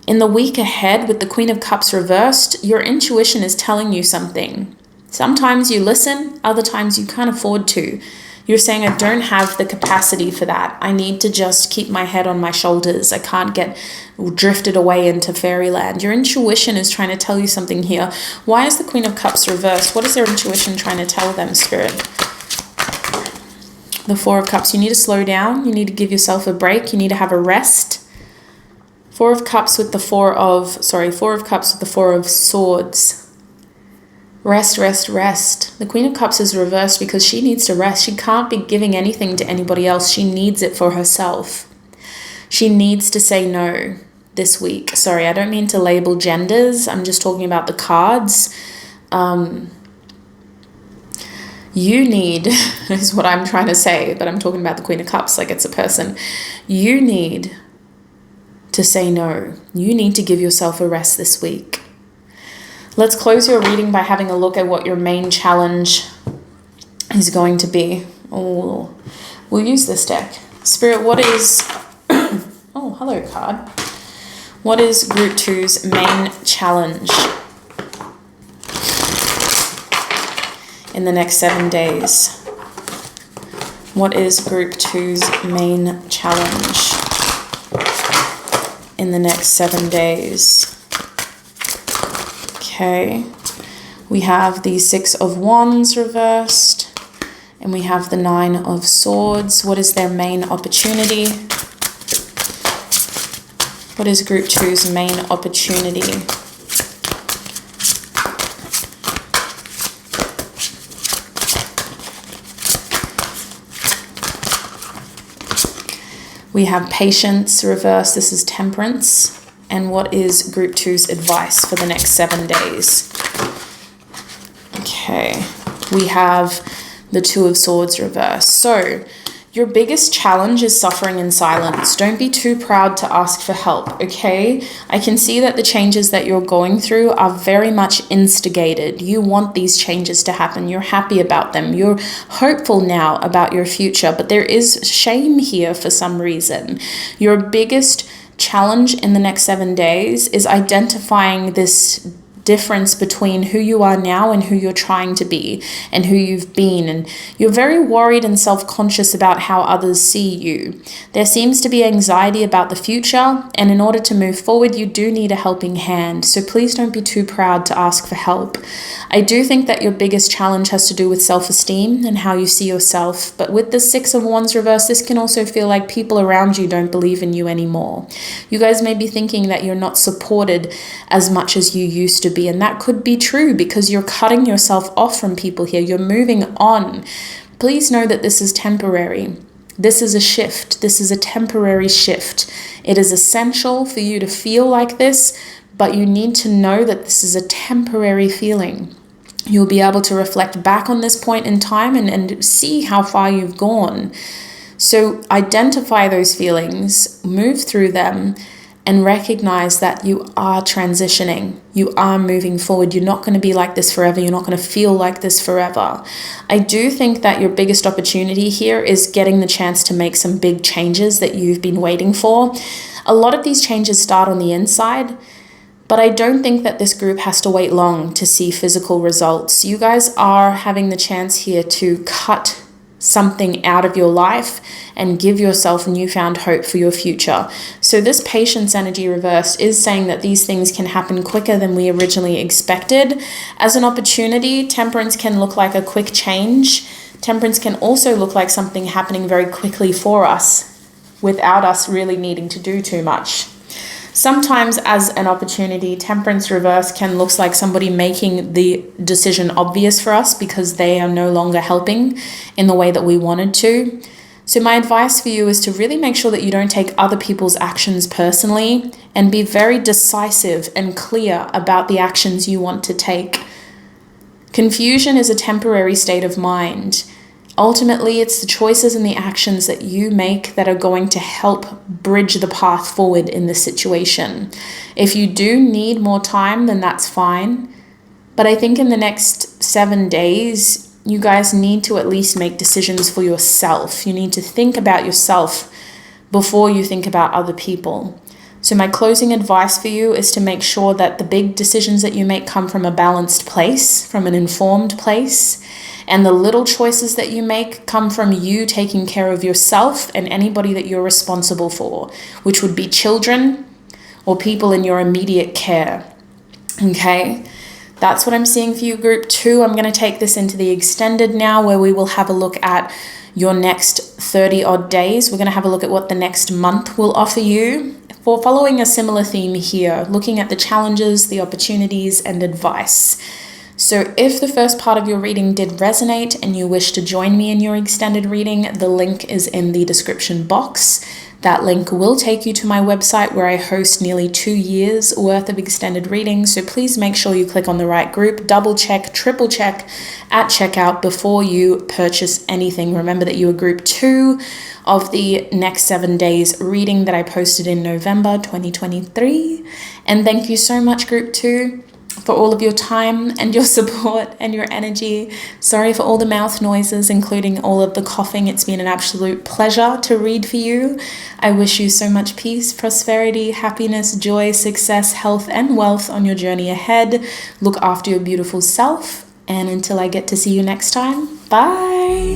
In the week ahead with the Queen of Cups reversed, your intuition is telling you something. Sometimes you listen, other times you can't afford to. You're saying, I don't have the capacity for that. I need to just keep my head on my shoulders. I can't get drifted away into fairyland. Your intuition is trying to tell you something here. Why is the Queen of Cups reversed? What is their intuition trying to tell them, Spirit? The Four of Cups, you need to slow down. You need to give yourself a break. You need to have a rest. Four of Cups with the Four of the Four of Swords. Rest, rest, rest. The Queen of Cups is reversed because she needs to rest. She can't be giving anything to anybody else. She needs it for herself. She needs to say no this week. Sorry, I don't mean to label genders. I'm just talking about the cards. You need, is what I'm trying to say, but I'm talking about the Queen of Cups like it's a person. You need to say no. You need to give yourself a rest this week. Let's close your reading by having a look at what your main challenge is going to be. Oh, we'll use this deck. Spirit, what is... oh, hello, card. What is Group 2's main challenge in the next 7 days? What is Group 2's main challenge in the next 7 days? Okay. We have the Six of Wands reversed. And we have the Nine of Swords. What is their main opportunity? What is Group 2's main opportunity? We have Patience reversed. This is Temperance. And what is Group 2's advice for the next 7 days? Okay. We have the Two of Swords reversed. So your biggest challenge is suffering in silence. Don't be too proud to ask for help, okay? I can see that the changes that you're going through are very much instigated. You want these changes to happen. You're happy about them. You're hopeful now about your future, but there is shame here for some reason. Your biggest challenge in the next 7 days is identifying this difference between who you are now and who you're trying to be and who you've been. And you're very worried and self-conscious about how others see you. There seems to be anxiety about the future, and in order to move forward, you do need a helping hand. So please don't be too proud to ask for help. I do think that your biggest challenge has to do with self-esteem and how you see yourself. But with the Six of Wands reverse, this can also feel like people around you don't believe in you anymore. You guys may be thinking that you're not supported as much as you used to be, and that could be true because you're cutting yourself off from people here. You're moving on. Please know that this is temporary. This is a shift. This is a temporary shift. It is essential for you to feel like this, but you need to know that this is a temporary feeling. You'll be able to reflect back on this point in time and see how far you've gone. So identify those feelings, move through them, and recognize that you are transitioning. You are moving forward. You're not going to be like this forever. You're not going to feel like this forever. I do think that your biggest opportunity here is getting the chance to make some big changes that you've been waiting for. A lot of these changes start on the inside, but I don't think that this group has to wait long to see physical results. You guys are having the chance here to cut something out of your life and give yourself newfound hope for your future. So this Patience energy reversed is saying that these things can happen quicker than we originally expected. As an opportunity, Temperance can look like a quick change. Temperance can also look like something happening very quickly for us without us really needing to do too much. Sometimes as an opportunity, Temperance reverse can look like somebody making the decision obvious for us because they are no longer helping in the way that we wanted to. So my advice for you is to really make sure that you don't take other people's actions personally and be very decisive and clear about the actions you want to take. Confusion is a temporary state of mind. Ultimately, it's the choices and the actions that you make that are going to help bridge the path forward in this situation. If you do need more time, then that's fine. But I think in the next 7 days, you guys need to at least make decisions for yourself. You need to think about yourself before you think about other people. So my closing advice for you is to make sure that the big decisions that you make come from a balanced place, from an informed place. And the little choices that you make come from you taking care of yourself and anybody that you're responsible for, which would be children or people in your immediate care. Okay, that's what I'm seeing for you, Group 2. I'm going to take this into the extended now, where we will have a look at your next 30 odd days. We're going to have a look at what the next month will offer you for following a similar theme here, looking at the challenges, the opportunities, and advice. So if the first part of your reading did resonate and you wish to join me in your extended reading, the link is in the description box. That link will take you to my website where I host nearly 2 years worth of extended readings. So please make sure you click on the right group, double check, triple check at checkout before you purchase anything. Remember that you are Group 2 of the next 7 days reading that I posted in November 2023. And thank you so much, Group 2. For all of your time and your support and your energy. Sorry for all the mouth noises, including all of the coughing. It's been an absolute pleasure to read for you. I wish you so much peace, prosperity, happiness, joy, success, health, and wealth on your journey ahead. Look after your beautiful self. And until I get to see you next time, bye.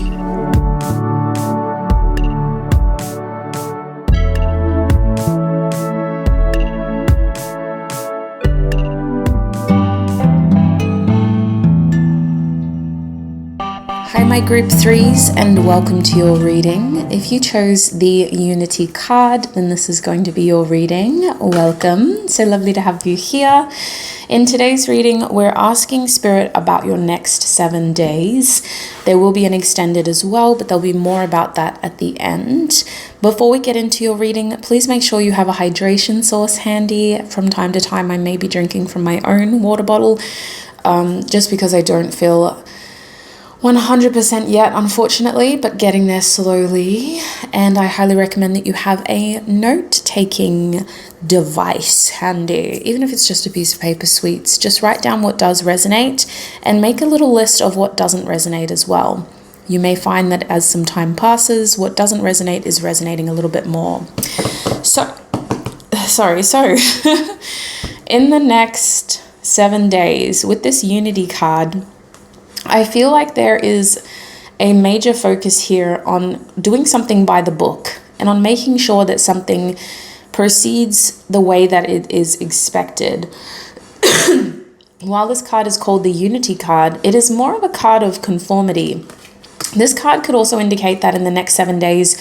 my group threes, and welcome to your reading. If you chose the Unity card, then this is going to be your reading. Welcome. So lovely to have you here. In today's reading, we're asking Spirit about your next 7 days. There will be an extended as well, but there'll be more about that at the end. Before we get into your reading, please make sure you have a hydration source handy. From time to time, I may be drinking from my own water bottle, just because I don't feel 100% yet, unfortunately, but getting there slowly. And I highly recommend that you have a note-taking device handy, even if it's just a piece of paper, sweets. Just write down what does resonate and make a little list of what doesn't resonate as well. You may find that as some time passes, what doesn't resonate is resonating a little bit more. So in the next 7 days, with this Unity card, I feel like there is a major focus here on doing something by the book and on making sure that something proceeds the way that it is expected. While this card is called the Unity card, it is more of a card of conformity. This card could also indicate that in the next 7 days,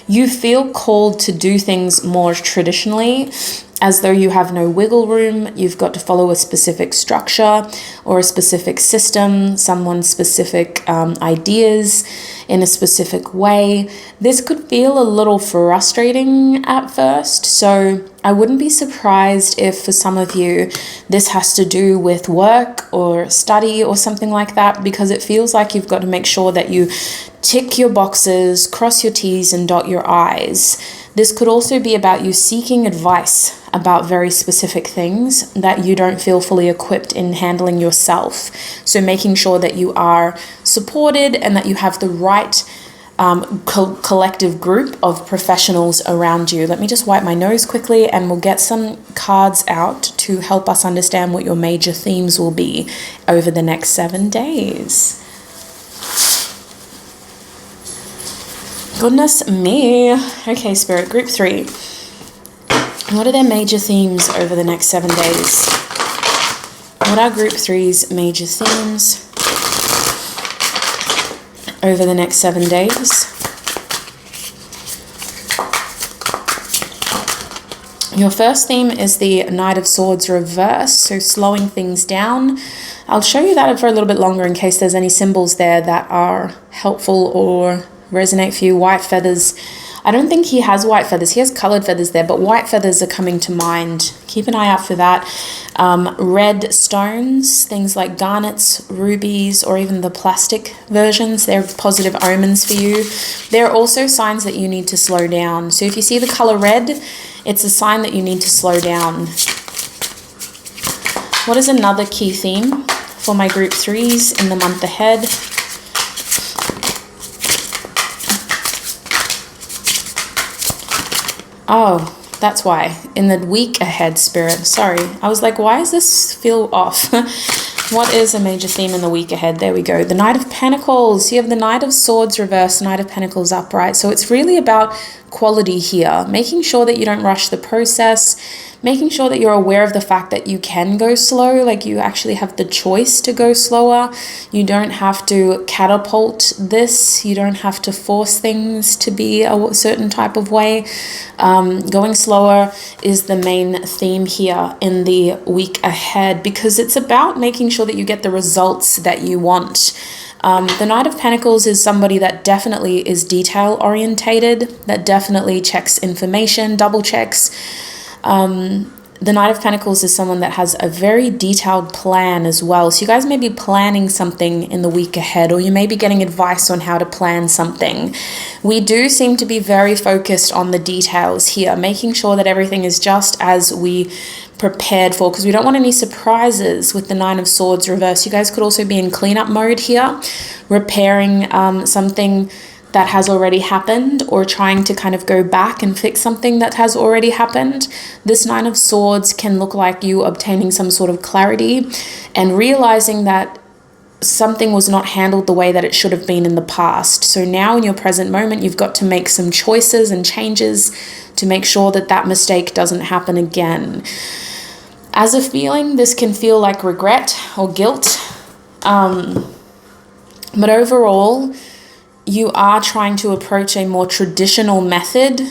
you feel called to do things more traditionally, as though you have no wiggle room. You've got to follow a specific structure or a specific system, someone's specific ideas in a specific way. This could feel a little frustrating at first, so I wouldn't be surprised if for some of you this has to do with work or study or something like that, because it feels like you've got to make sure that you tick your boxes, cross your T's and dot your I's. This could also be about you seeking advice about very specific things that you don't feel fully equipped in handling yourself. So making sure that you are supported and that you have the right collective group of professionals around you. Let me just wipe my nose quickly and we'll get some cards out to help us understand what your major themes will be over the next 7 days. Goodness me. Okay, Spirit, group 3. What are their major themes over the next 7 days? What are group 3's major themes over the next 7 days? Your first theme is the Knight of Swords reverse, so slowing things down. I'll show you that for a little bit longer in case there's any symbols there that are helpful or resonate for you. White feathers. I don't think he has white feathers. He has colored feathers there, but white feathers are coming to mind. Keep an eye out for that. Red stones, things like garnets, rubies, or even the plastic versions. They're positive omens for you. There are also signs that you need to slow down. So if you see the color red, it's a sign that you need to slow down. What is another key theme for my group 3s in the month ahead? Oh, that's why. In the week ahead, Spirit. Sorry. I was like, why does this feel off? What is a major theme in the week ahead? There we go. The Knight of Pentacles. You have the Knight of Swords reversed, Knight of Pentacles upright. So it's really about quality here. Making sure that you don't rush the process. Making sure that you're aware of the fact that you can go slow, like you actually have the choice to go slower. You don't have to catapult this. You don't have to force things to be a certain type of way. Going slower is the main theme here in the week ahead, because it's about making sure that you get the results that you want. The Knight of Pentacles is somebody that definitely is detail orientated, that definitely checks information, double checks. The Knight of Pentacles is someone that has a very detailed plan as well. So you guys may be planning something in the week ahead, or you may be getting advice on how to plan something. We do seem to be very focused on the details here, making sure that everything is just as we prepared for, because we don't want any surprises with the Nine of Swords reverse. You guys could also be in cleanup mode here, repairing something that has already happened, or trying to kind of go back and fix something that has already happened. This Nine of Swords can look like you obtaining some sort of clarity and realizing that something was not handled the way that it should have been in the past. So now in your present moment, you've got to make some choices and changes to make sure that that mistake doesn't happen again. As a feeling, this can feel like regret or guilt. But overall, you are trying to approach a more traditional method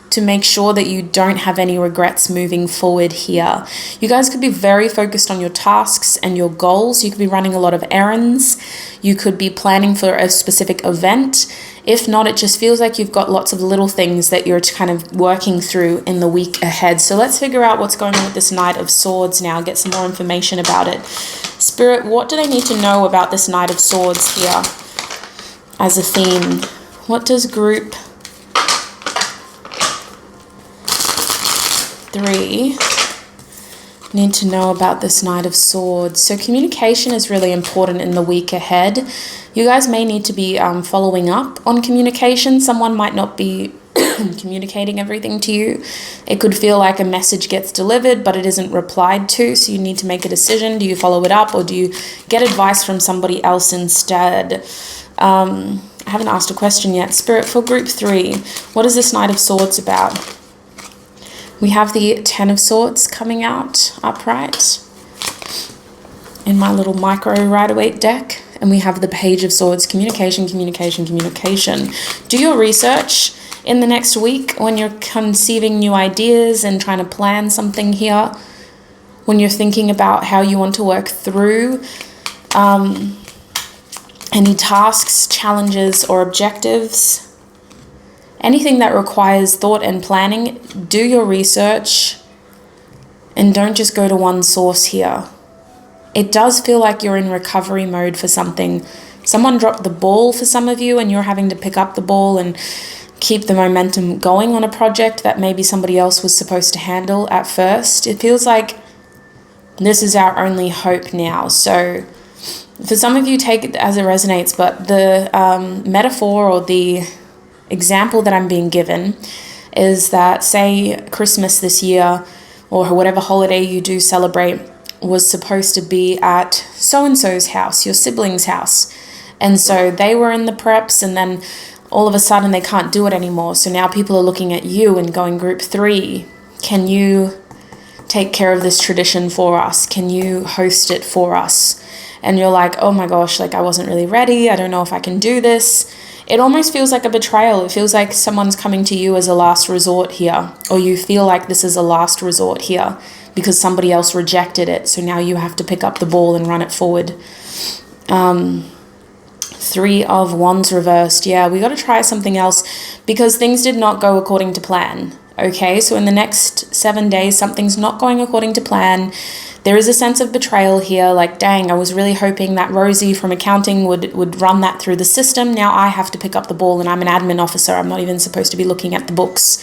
to make sure that you don't have any regrets moving forward here. You guys could be very focused on your tasks and your goals. You could be running a lot of errands. You could be planning for a specific event. If not, it just feels like you've got lots of little things that you're kind of working through in the week ahead. So let's figure out what's going on with this Knight of Swords now, get some more information about it. Spirit, what do they need to know about this Knight of Swords here as a theme? What does group 3 need to know about this Knight of Swords? So communication is really important in the week ahead. You guys may need to be following up on communication. Someone might not be communicating everything to you. It could feel like a message gets delivered, but it isn't replied to. So you need to make a decision. Do you follow it up, or do you get advice from somebody else instead? I haven't asked a question yet. Spirit, for group 3, what is this Knight of Swords about? We have the 10 of Swords coming out upright in my little micro Rider-Waite deck. And we have the Page of Swords, communication, communication, communication. Do your research in the next week when you're conceiving new ideas and trying to plan something here. When you're thinking about how you want to work through any tasks, challenges, or objectives. Anything that requires thought and planning, do your research and don't just go to one source here. It does feel like you're in recovery mode for something. Someone dropped the ball for some of you and you're having to pick up the ball and keep the momentum going on a project that maybe somebody else was supposed to handle at first. It feels like this is our only hope now. So for some of you, take it as it resonates, but the metaphor or the example that I'm being given is that, say, Christmas this year or whatever holiday you do celebrate was supposed to be at so-and-so's house, your sibling's house. And so they were in the preps, and then all of a sudden they can't do it anymore. So now people are looking at you and going, group 3, can you take care of this tradition for us? Can you host it for us? And you're like, oh my gosh, like I wasn't really ready. I don't know if I can do this. It almost feels like a betrayal. It feels like someone's coming to you as a last resort here, or you feel like this is a last resort here because somebody else rejected it. So now you have to pick up the ball and run it forward. 3 of Wands reversed. Yeah, we got to try something else because things did not go according to plan. Okay, so in the next 7 days, something's not going according to plan. There is a sense of betrayal here, like, dang, I was really hoping that Rosie from accounting would run that through the system. Now I have to pick up the ball and I'm an admin officer. I'm not even supposed to be looking at the books.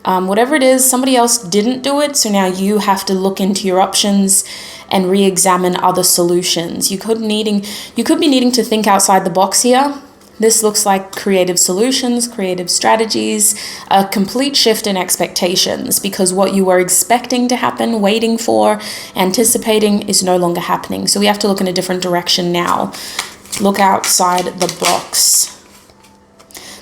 Whatever it is, somebody else didn't do it, so now you have to look into your options and re-examine other solutions. You could be needing to think outside the box here. This looks like creative solutions, creative strategies, a complete shift in expectations, because what you were expecting to happen, waiting for, anticipating is no longer happening. So we have to look in a different direction now. Look outside the box.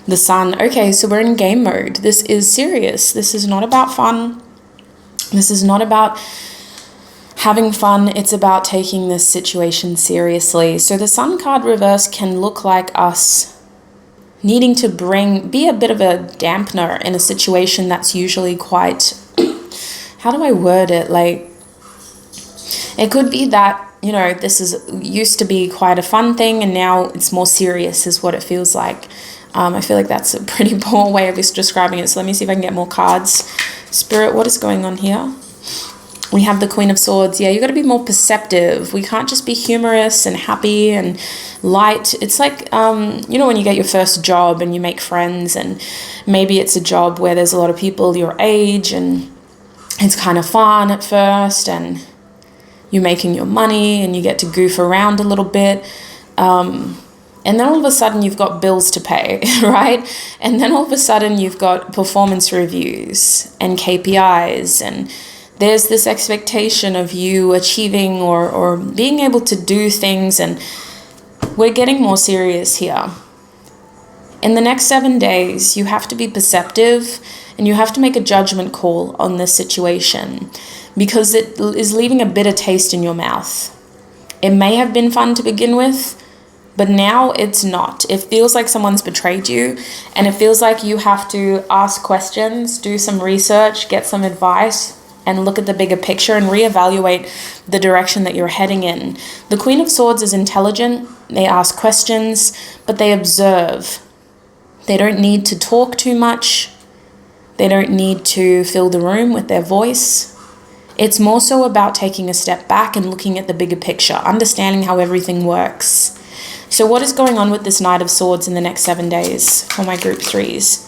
The Sun. Okay, so we're in game mode. This is serious. This is not about fun. This is not about having fun. It's about taking this situation seriously. So the Sun card reverse can look like us needing to be a bit of a dampener in a situation that's usually quite, how do I word it? Like, it could be that, you know, this used to be quite a fun thing and now it's more serious is what it feels like. I feel like that's a pretty poor way of describing it. So let me see if I can get more cards. Spirit, what is going on here? We have the Queen of Swords. Yeah, you got to be more perceptive. We can't just be humorous and happy and light. It's like, you know, when you get your first job and you make friends, and maybe it's a job where there's a lot of people your age and it's kind of fun at first and you're making your money and you get to goof around a little bit. And then all of a sudden you've got bills to pay, right? And then all of a sudden you've got performance reviews and KPIs, and there's this expectation of you achieving or being able to do things, and we're getting more serious here. In the next 7 days, you have to be perceptive and you have to make a judgment call on this situation because it is leaving a bitter taste in your mouth. It may have been fun to begin with, But now it's not. It feels like someone's betrayed you, and it feels like you have to ask questions, do some research, get some advice, and look at the bigger picture and reevaluate the direction that you're heading in. The Queen of Swords is intelligent. They ask questions, but they observe. They don't need to talk too much. They don't need to fill the room with their voice. It's more so about taking a step back and looking at the bigger picture, understanding how everything works. So what is going on with this Knight of Swords in the next 7 days for my group 3s?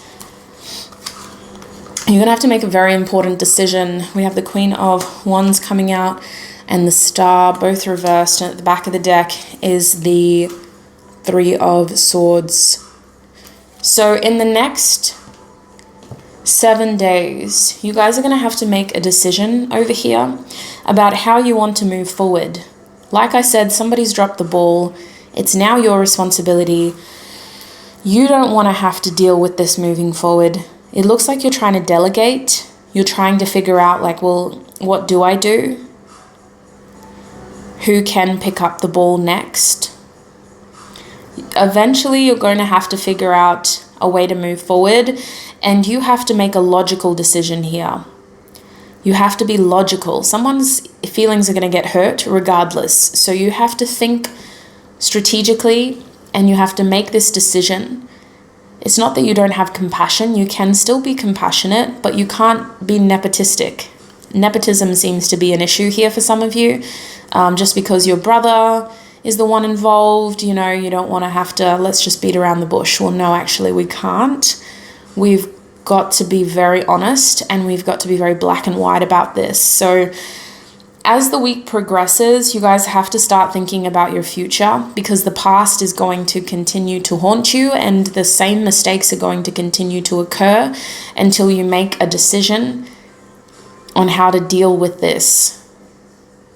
You're going to have to make a very important decision. We have the Queen of Wands coming out and the Star, both reversed. And at the back of the deck is the Three of Swords. So in the next 7 days, you guys are going to have to make a decision over here about how you want to move forward. Like I said, somebody's dropped the ball. It's now your responsibility. You don't want to have to deal with this moving forward. It looks like you're trying to delegate. You're trying to figure out like, well, what do I do? Who can pick up the ball next? Eventually, you're going to have to figure out a way to move forward, and you have to make a logical decision here. You have to be logical. Someone's feelings are going to get hurt regardless. So you have to think strategically, and you have to make this decision. It's not that you don't have compassion. You can still be compassionate, but you can't be nepotistic. Nepotism seems to be an issue here for some of you. Just because your brother is the one involved, you know, you don't want to have to, let's just beat around the bush. Well, no, actually, we can't. We've got to be very honest, and we've got to be very black and white about this. So as the week progresses, you guys have to start thinking about your future, because the past is going to continue to haunt you, and the same mistakes are going to continue to occur until you make a decision on how to deal with this.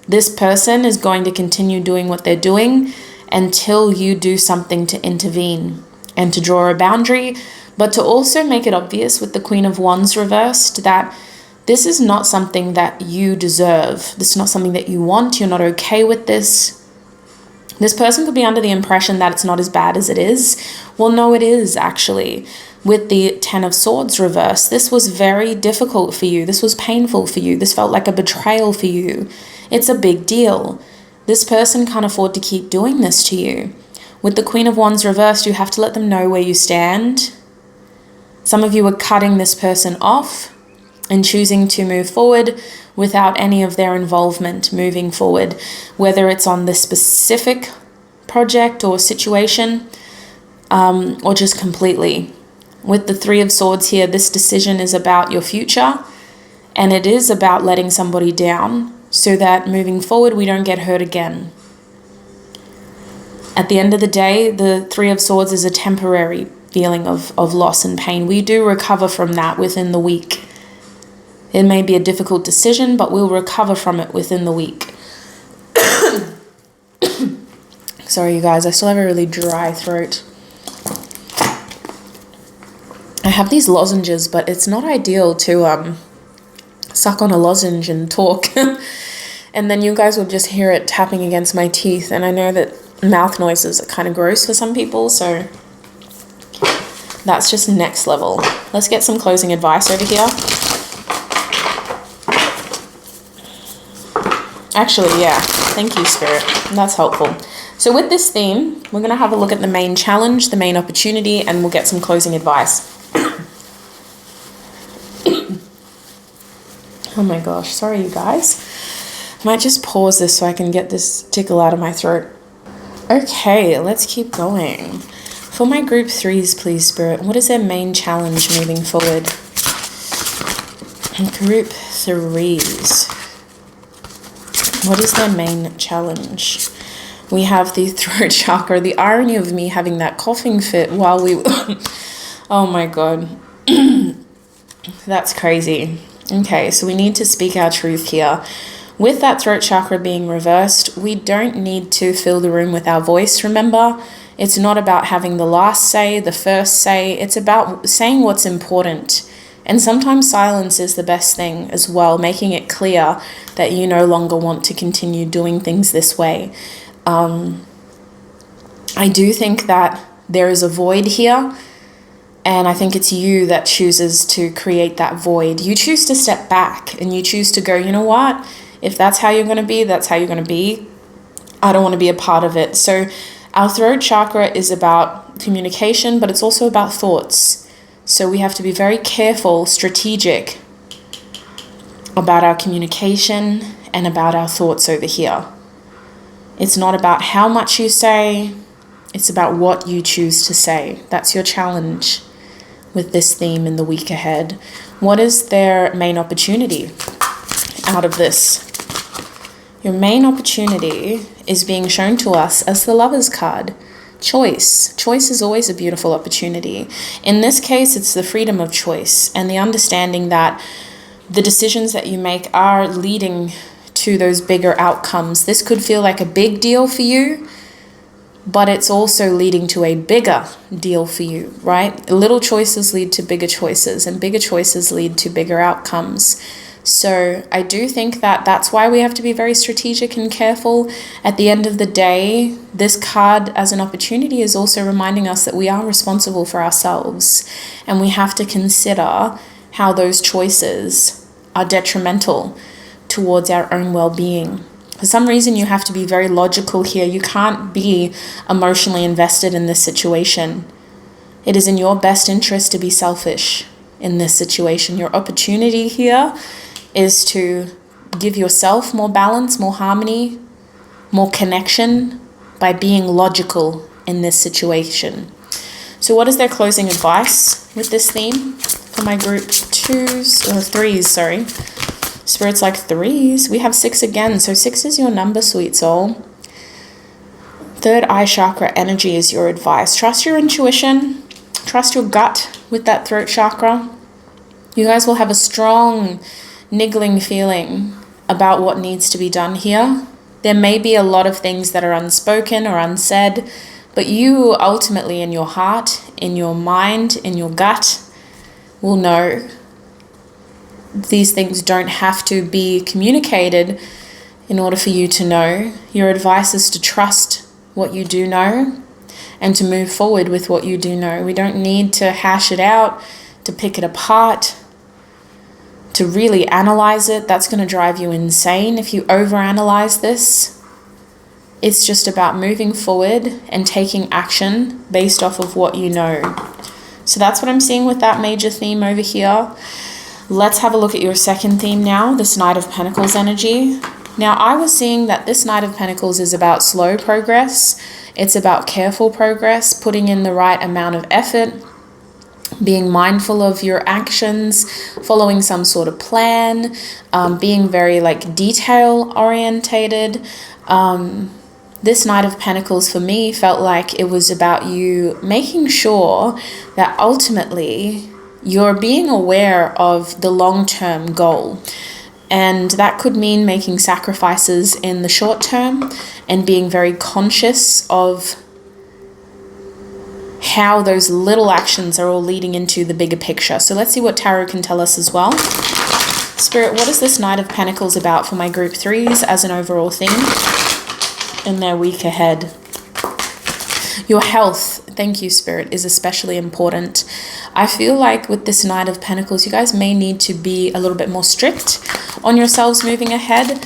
This person is going to continue doing what they're doing until you do something to intervene and to draw a boundary, but to also make it obvious with the Queen of Wands reversed that this is not something that you deserve. This is not something that you want. You're not okay with this. This person could be under the impression that it's not as bad as it is. Well, no, it is actually. With the Ten of Swords reversed, this was very difficult for you. This was painful for you. This felt like a betrayal for you. It's a big deal. This person can't afford to keep doing this to you. With the Queen of Wands reversed, you have to let them know where you stand. Some of you are cutting this person off and choosing to move forward without any of their involvement moving forward, whether it's on this specific project or situation, or just completely. With the Three of Swords here, this decision is about your future, and it is about letting somebody down so that moving forward we don't get hurt again. At the end of the day, the Three of Swords is a temporary feeling of loss and pain. We do recover from that within the week. It may be a difficult decision, but we'll recover from it within the week. Sorry, you guys, I still have a really dry throat. I have these lozenges, but it's not ideal to suck on a lozenge and talk. And then you guys will just hear it tapping against my teeth. And I know that mouth noises are kind of gross for some people, so that's just next level. Let's get some closing advice over here. Actually, yeah, thank you, Spirit. That's helpful. So with this theme, we're going to have a look at the main challenge, the main opportunity, and we'll get some closing advice. Oh my gosh, sorry you guys. I might just pause this so I can get this tickle out of my throat. Okay, let's keep going. For my group 3s, please, Spirit, what is their main challenge moving forward? Group 3s. What is their main challenge? We have the throat chakra. The irony of me having that coughing fit while we... Oh my God. That's crazy. Okay, so we need to speak our truth here. With that throat chakra being reversed, we don't need to fill the room with our voice, remember? It's not about having the last say, the first say. It's about saying what's important. And sometimes silence is the best thing as well, making it clear that you no longer want to continue doing things this way. I do think that there is a void here, and I think it's you that chooses to create that void. You choose to step back and you choose to go, you know what? If that's how you're going to be, that's how you're going to be. I don't want to be a part of it. So our throat chakra is about communication, but it's also about thoughts. So we have to be very careful, strategic about our communication and about our thoughts over here. It's not about how much you say, it's about what you choose to say. That's your challenge with this theme in the week ahead. What is their main opportunity out of this? Your main opportunity is being shown to us as the Lovers card. Choice. Choice is always a beautiful opportunity. In this case, it's the freedom of choice and the understanding that the decisions that you make are leading to those bigger outcomes. This could feel like a big deal for you, but it's also leading to a bigger deal for you, right? Little choices lead to bigger choices, and bigger choices lead to bigger outcomes. So I do think that that's why we have to be very strategic and careful. At the end of the day, this card as an opportunity is also reminding us that we are responsible for ourselves, and we have to consider how those choices are detrimental towards our own well-being. For some reason, you have to be very logical here. You can't be emotionally invested in this situation. It is in your best interest to be selfish in this situation. Your opportunity here is to give yourself more balance, more harmony, more connection by being logical in this situation. So what is their closing advice with this theme for my group threes, sorry. Spirit's like threes. We have 6 again. So 6 is your number, sweet soul. Third eye chakra energy is your advice. Trust your intuition. Trust your gut with that throat chakra. You guys will have a strong niggling feeling about what needs to be done here. There may be a lot of things that are unspoken or unsaid, but you ultimately in your heart, in your mind, in your gut will know. These things don't have to be communicated in order for you to know. Your advice is to trust what you do know and to move forward with what you do know. We don't need to hash it out, to pick it apart, to really analyze it. That's going to drive you insane if you overanalyze this. It's just about moving forward and taking action based off of what you know. So that's what I'm seeing with that major theme over here. Let's have a look at your second theme now, this Knight of Pentacles energy. Now, I was seeing that this Knight of Pentacles is about slow progress. It's about careful progress, putting in the right amount of effort, being mindful of your actions, following some sort of plan, being very detail orientated. This Knight of Pentacles for me felt like it was about you making sure that ultimately you're being aware of the long-term goal. And that could mean making sacrifices in the short term and being very conscious of how those little actions are all leading into the bigger picture. So let's see what Tarot can tell us as well. Spirit, what is this Knight of Pentacles about for my group threes as an overall theme in their week ahead? Your health, thank you, Spirit, is especially important. I feel like with this Knight of Pentacles, you guys may need to be a little bit more strict on yourselves moving ahead.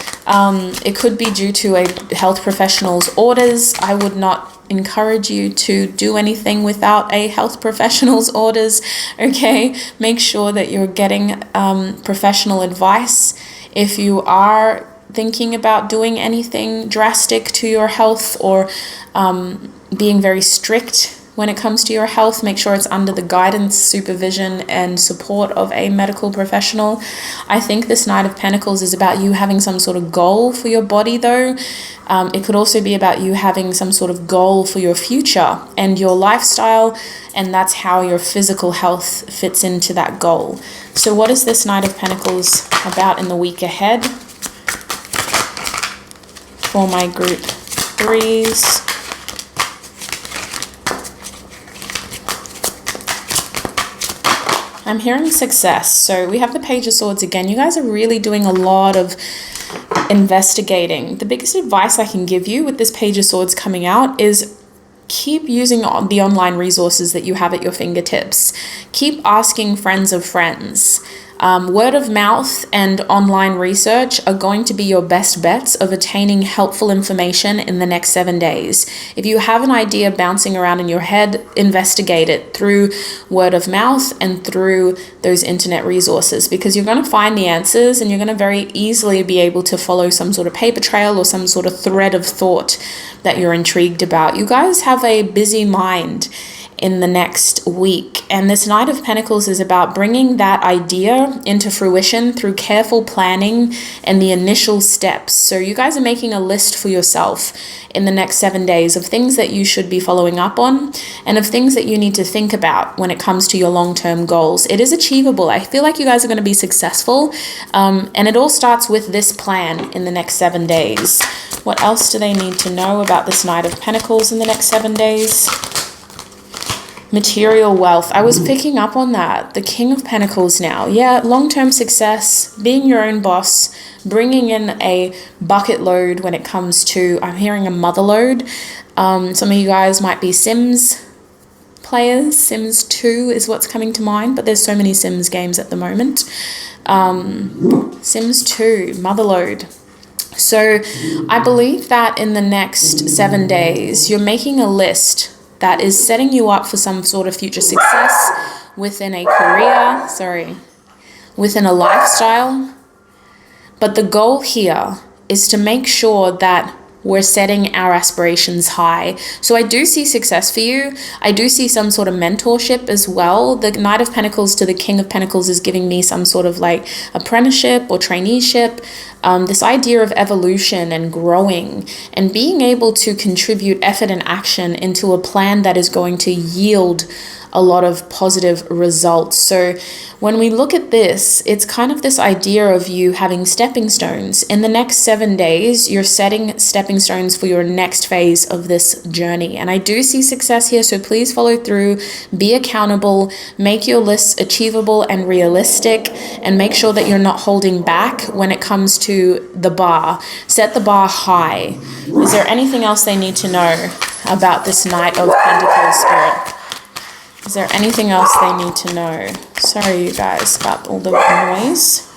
It could be due to a health professional's orders. I would not encourage you to do anything without a health professional's orders, okay? Make sure that you're getting professional advice. If you are thinking about doing anything drastic to your health or being very strict when it comes to your health, make sure it's under the guidance, supervision, and support of a medical professional. I think this Knight of Pentacles is about you having some sort of goal for your body, though. It could also be about you having some sort of goal for your future and your lifestyle, and that's how your physical health fits into that goal. So what is this Knight of Pentacles about in the week ahead for my group threes? I'm hearing success. So we have the Page of Swords again. You guys are really doing a lot of investigating. The biggest advice I can give you with this Page of Swords coming out is keep using the online resources that you have at your fingertips. Keep asking friends of friends. Word of mouth and online research are going to be your best bets of attaining helpful information in the next 7 days. If you have an idea bouncing around in your head, investigate it through word of mouth and through those internet resources, because you're going to find the answers and you're going to very easily be able to follow some sort of paper trail or some sort of thread of thought that you're intrigued about. You guys have a busy mind in the next week. And this Knight of Pentacles is about bringing that idea into fruition through careful planning and the initial steps. So you guys are making a list for yourself in the next 7 days of things that you should be following up on and of things that you need to think about when it comes to your long-term goals. It is achievable. I feel like you guys are going to be successful. And it all starts with this plan in the next 7 days. What else do they need to know about this Knight of Pentacles in the next 7 days? Material wealth. I was picking up on that. The King of Pentacles now. Yeah, long-term success, being your own boss, bringing in a bucket load when it comes to, I'm hearing a mother load. Some of you guys might be Sims players. Sims 2 is what's coming to mind, but there's so many Sims games at the moment. Sims 2, mother load. So I believe that in the next 7 days, you're making a list that is setting you up for some sort of future success within a career, within a lifestyle. But the goal here is to make sure that we're setting our aspirations high. So I do see success for you. I do see some sort of mentorship as well. The Knight of Pentacles to the King of Pentacles is giving me some sort of like apprenticeship or traineeship. This idea of evolution and growing and being able to contribute effort and action into a plan that is going to yield a lot of positive results. So when we look at this, it's kind of this idea of you having stepping stones. In the next 7 days, you're setting stepping stones for your next phase of this journey. And I do see success here, so please follow through, be accountable, make your lists achievable and realistic, and make sure that you're not holding back when it comes to the bar. Set the bar high. Is there anything else they need to know about this Knight of Pentacles spirit? Is there anything else they need to know? Sorry, you guys, about all the noise.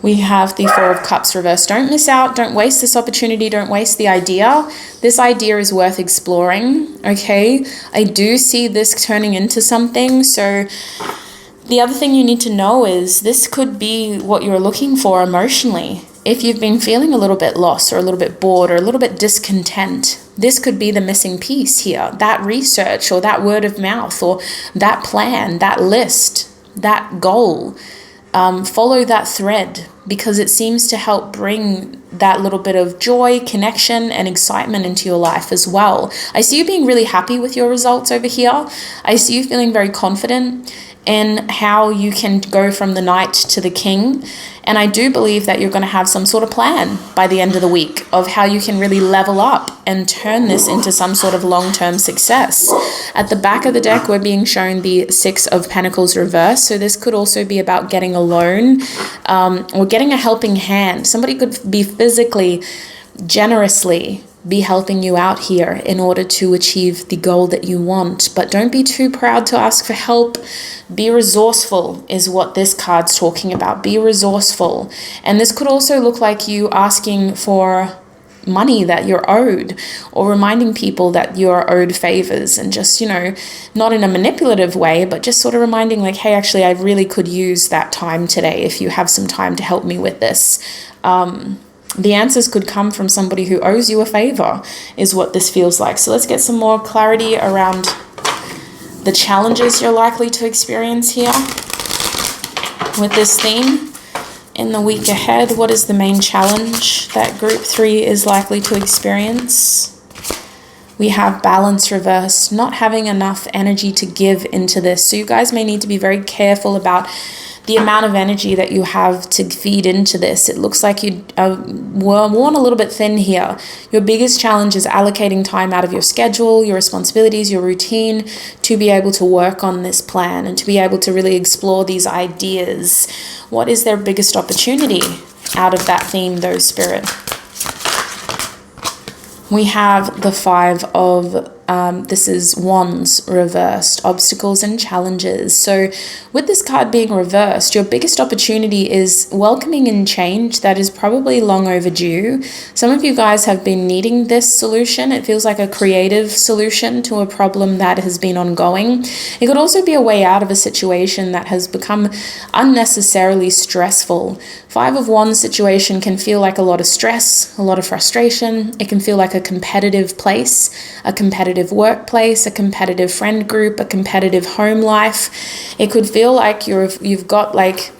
We have the Four of Cups reversed. Don't miss out. Don't waste this opportunity. Don't waste the idea. This idea is worth exploring, okay? I do see this turning into something. So the other thing you need to know is this could be what you're looking for emotionally. If you've been feeling a little bit lost or a little bit bored or a little bit discontent, this could be the missing piece here. That research or that word of mouth or that plan, that list, that goal. Follow that thread because it seems to help bring that little bit of joy, connection, and excitement into your life as well. I see you being really happy with your results over here. I see you feeling very confident in how you can go from the Knight to the King. And I do believe that you're going to have some sort of plan by the end of the week of how you can really level up and turn this into some sort of long-term success. At the back of the deck, we're being shown the Six of Pentacles reverse. So this could also be about getting a loan or getting a helping hand. Somebody could be physically, generously be helping you out here in order to achieve the goal that you want. But don't be too proud to ask for help. Be resourceful is what this card's talking about. Be resourceful. And this could also look like you asking for money that you're owed or reminding people that you're owed favors and just, you know, not in a manipulative way, but just sort of reminding like, hey, actually, I really could use that time today if you have some time to help me with this. The answers could come from somebody who owes you a favor is what this feels like. So let's get some more clarity around the challenges you're likely to experience here with this theme. In the week ahead, what is the main challenge that group 3 is likely to experience? We have balance reversed, not having enough energy to give into this. So you guys may need to be very careful about the amount of energy that you have to feed into this. It looks like you were worn a little bit thin here. Your biggest challenge is allocating time out of your schedule, your responsibilities, your routine to be able to work on this plan and to be able to really explore these ideas. What is their biggest opportunity out of that theme, though, Spirit? We have the Five of This is wands reversed, obstacles and challenges. So with this card being reversed, your biggest opportunity is welcoming in change that is probably long overdue. Some of you guys have been needing this solution. It feels like a creative solution to a problem that has been ongoing. It could also be a way out of a situation that has become unnecessarily stressful. Five of Wands situation can feel like a lot of stress, a lot of frustration. It can feel like a competitive place, a competitive workplace, a competitive friend group, a competitive home life. It could feel like you've got like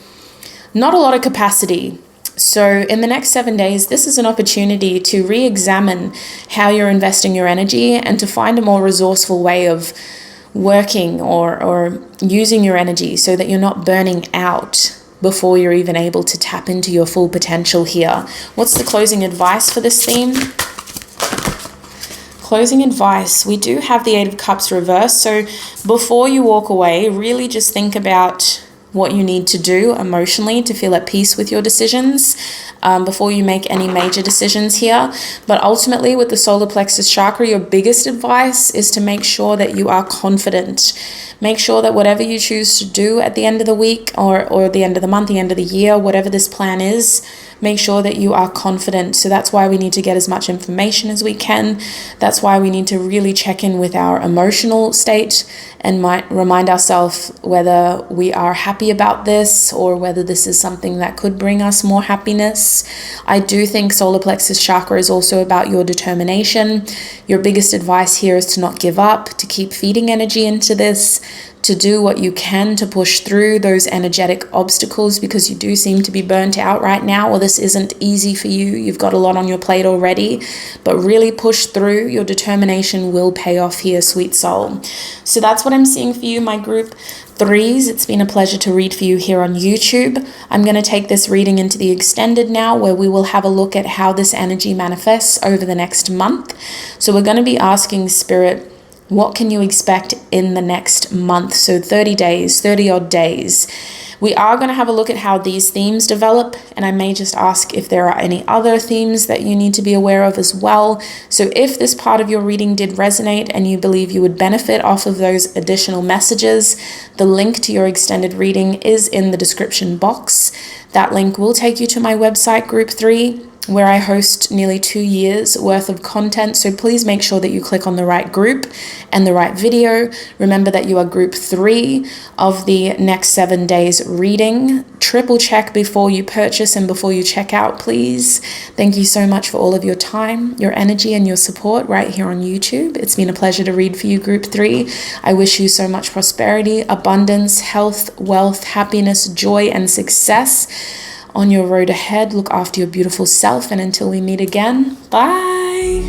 not a lot of capacity. So in the next 7 days, this is an opportunity to re-examine how you're investing your energy and to find a more resourceful way of working or using your energy so that you're not burning out before you're even able to tap into your full potential here. What's the closing advice for this theme? Closing advice, we do have the Eight of Cups reversed. So before you walk away, really just think about what you need to do emotionally to feel at peace with your decisions before you make any major decisions here. But ultimately with the solar plexus chakra, your biggest advice is to make sure that you are confident. Make sure that whatever you choose to do at the end of the week or the end of the month, the end of the year, whatever this plan is, make sure that you are confident. So that's why we need to get as much information as we can. That's why we need to really check in with our emotional state and might remind ourselves whether we are happy about this or whether this is something that could bring us more happiness. I do think solar plexus chakra is also about your determination. Your biggest advice here is to not give up, to keep feeding energy into this, to do what you can to push through those energetic obstacles because you do seem to be burnt out right now, or this isn't easy for you. You've got a lot on your plate already, but really push through. Your determination will pay off here, sweet soul. So that's what I'm seeing for you, my group threes. It's been a pleasure to read for you here on YouTube. I'm going to take this reading into the extended now, where we will have a look at how this energy manifests over the next month. So we're going to be asking Spirit, what can you expect in the next month? So 30 days, 30 odd days. We are going to have a look at how these themes develop, and I may just ask if there are any other themes that you need to be aware of as well. So if this part of your reading did resonate and you believe you would benefit off of those additional messages, the link to your extended reading is in the description box. That link will take you to my website, Group 3, where I host nearly 2 years worth of content. So please make sure that you click on the right group and the right video. Remember that you are group 3 of the next 7 days reading. Triple check before you purchase and before you check out, please. Thank you so much for all of your time, your energy, and your support right here on YouTube. It's been a pleasure to read for you, group 3. I wish you so much prosperity, abundance, health, wealth, happiness, joy, and success on your road ahead. Look after your beautiful self, and until we meet again, bye.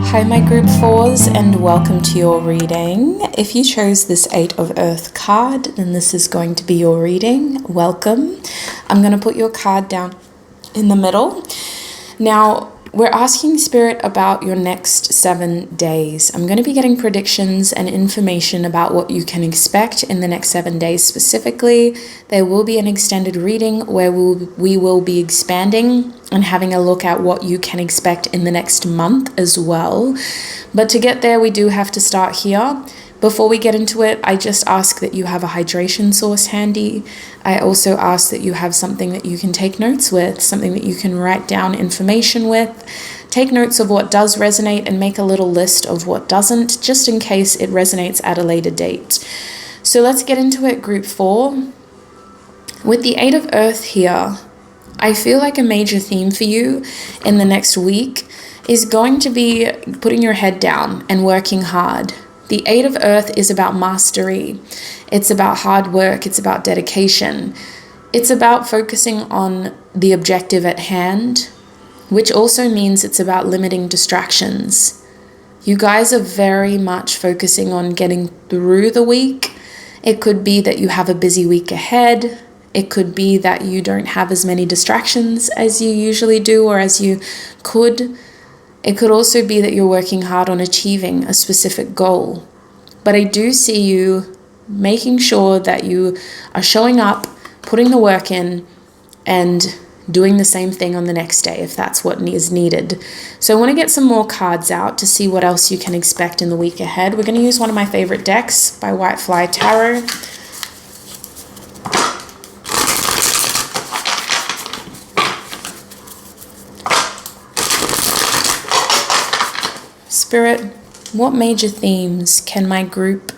Hi my group 4s, and welcome to your reading. If you chose this 8 of Earth card, then this is going to be your reading. Welcome. I'm going to put your card down in the middle. Now, we're asking Spirit about your next 7 days. I'm going to be getting predictions and information about what you can expect in the next 7 days specifically. There will be an extended reading where we will be expanding and having a look at what you can expect in the next month as well. But to get there, we do have to start here. Before we get into it, I just ask that you have a hydration source handy. I also ask that you have something that you can take notes with, something that you can write down information with. Take notes of what does resonate and make a little list of what doesn't, just in case it resonates at a later date. So let's get into it, group 4. With the 8 of Earth here, I feel like a major theme for you in the next week is going to be putting your head down and working hard. The 8 of Earth is about mastery. It's about hard work. It's about dedication. It's about focusing on the objective at hand, which also means it's about limiting distractions. You guys are very much focusing on getting through the week. It could be that you have a busy week ahead. It could be that you don't have as many distractions as you usually do or as you could. It could also be that you're working hard on achieving a specific goal. But I do see you making sure that you are showing up, putting the work in, and doing the same thing on the next day if that's what is needed. So I want to get some more cards out to see what else you can expect in the week ahead. We're going to use one of my favorite decks by White Fly Tarot. Spirit, what major themes can my group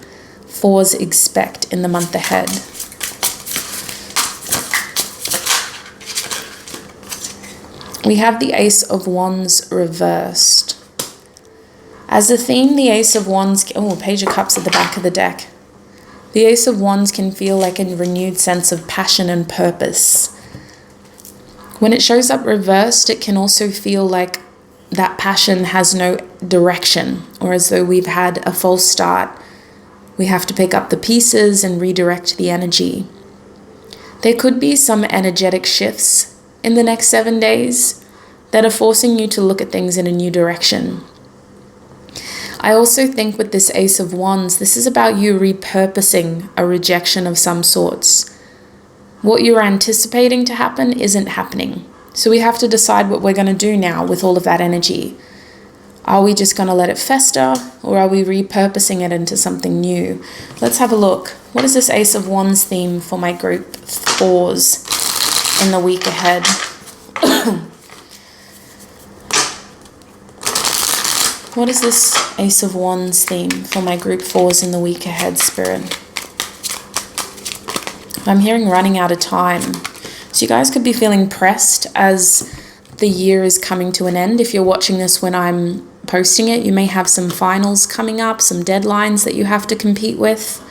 4s expect in the month ahead? We have the Ace of Wands reversed. As a theme, the Ace of Wands... Page of Cups at the back of the deck. The Ace of Wands can feel like a renewed sense of passion and purpose. When it shows up reversed, it can also feel like that passion has no direction, or as though we've had a false start. We have to pick up the pieces and redirect the energy. There could be some energetic shifts in the next 7 days that are forcing you to look at things in a new direction. I also think with this Ace of Wands, this is about you repurposing a rejection of some sorts. What you're anticipating to happen isn't happening. So we have to decide what we're going to do now with all of that energy. Are we just going to let it fester, or are we repurposing it into something new? Let's have a look. What is this Ace of Wands theme for my group 4s in the week ahead? What is this Ace of Wands theme for my group 4s in the week ahead, Spirit? I'm hearing running out of time. So you guys could be feeling pressed as the year is coming to an end. If you're watching this when I'm posting it, you may have some finals coming up, some deadlines that you have to compete with.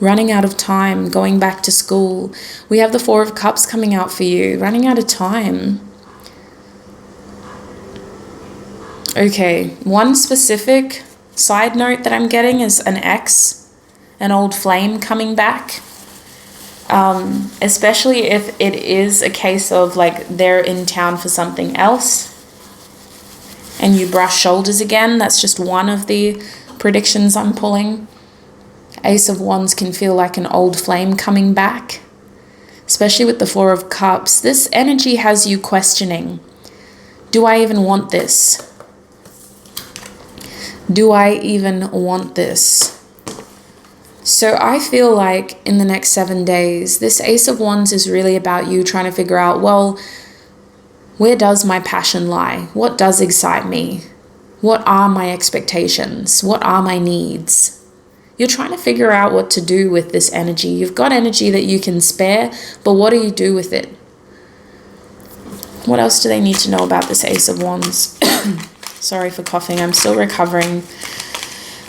Running out of time, going back to school. We have the Four of Cups coming out for you. Running out of time. Okay, one specific side note that I'm getting is an ex, an old flame coming back. Especially if it is a case of like they're in town for something else and you brush shoulders again. That's just one of the predictions I'm pulling. Ace of Wands can feel like an old flame coming back, especially with the Four of Cups. This energy has you questioning, do I even want this? Do I even want this? So I feel like in the next 7 days, this Ace of Wands is really about you trying to figure out, well, where does my passion lie? What does excite me? What are my expectations? What are my needs? You're trying to figure out what to do with this energy. You've got energy that you can spare, but what do you do with it? What else do they need to know about this Ace of Wands? Sorry for coughing. I'm still recovering.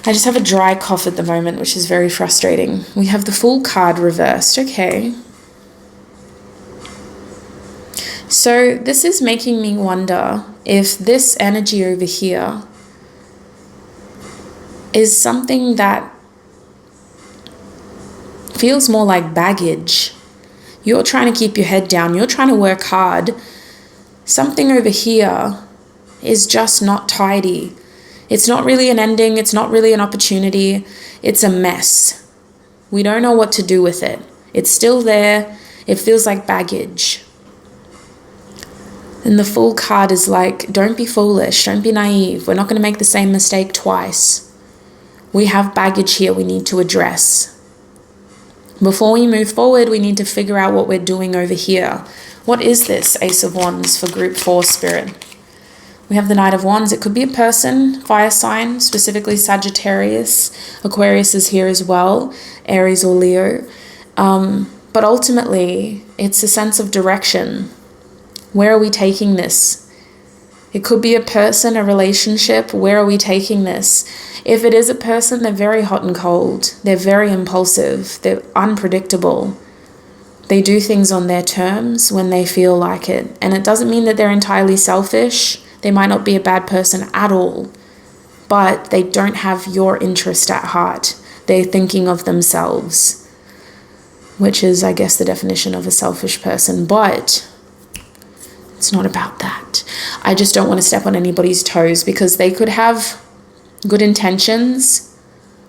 I just have a dry cough at the moment, which is very frustrating. We have the Fool card reversed. Okay. So this is making me wonder if this energy over here is something that feels more like baggage. You're trying to keep your head down. You're trying to work hard. Something over here is just not tidy. It's not really an ending. It's not really an opportunity. It's a mess. We don't know what to do with it. It's still there. It feels like baggage. And the Fool card is like, don't be foolish. Don't be naive. We're not going to make the same mistake twice. We have baggage here we need to address. Before we move forward, we need to figure out what we're doing over here. What is this Ace of Wands for group 4 spirit? We have the Knight of Wands. It could be a person, fire sign, specifically Sagittarius. Aquarius is here as well, Aries or Leo. But ultimately, it's a sense of direction. Where are we taking this? It could be a person, a relationship. Where are we taking this? If it is a person, they're very hot and cold. They're very impulsive. They're unpredictable. They do things on their terms when they feel like it. And it doesn't mean that they're entirely selfish. They might not be a bad person at all, but they don't have your interest at heart. They're thinking of themselves, which is, I guess, the definition of a selfish person, but it's not about that. I just don't want to step on anybody's toes because they could have good intentions,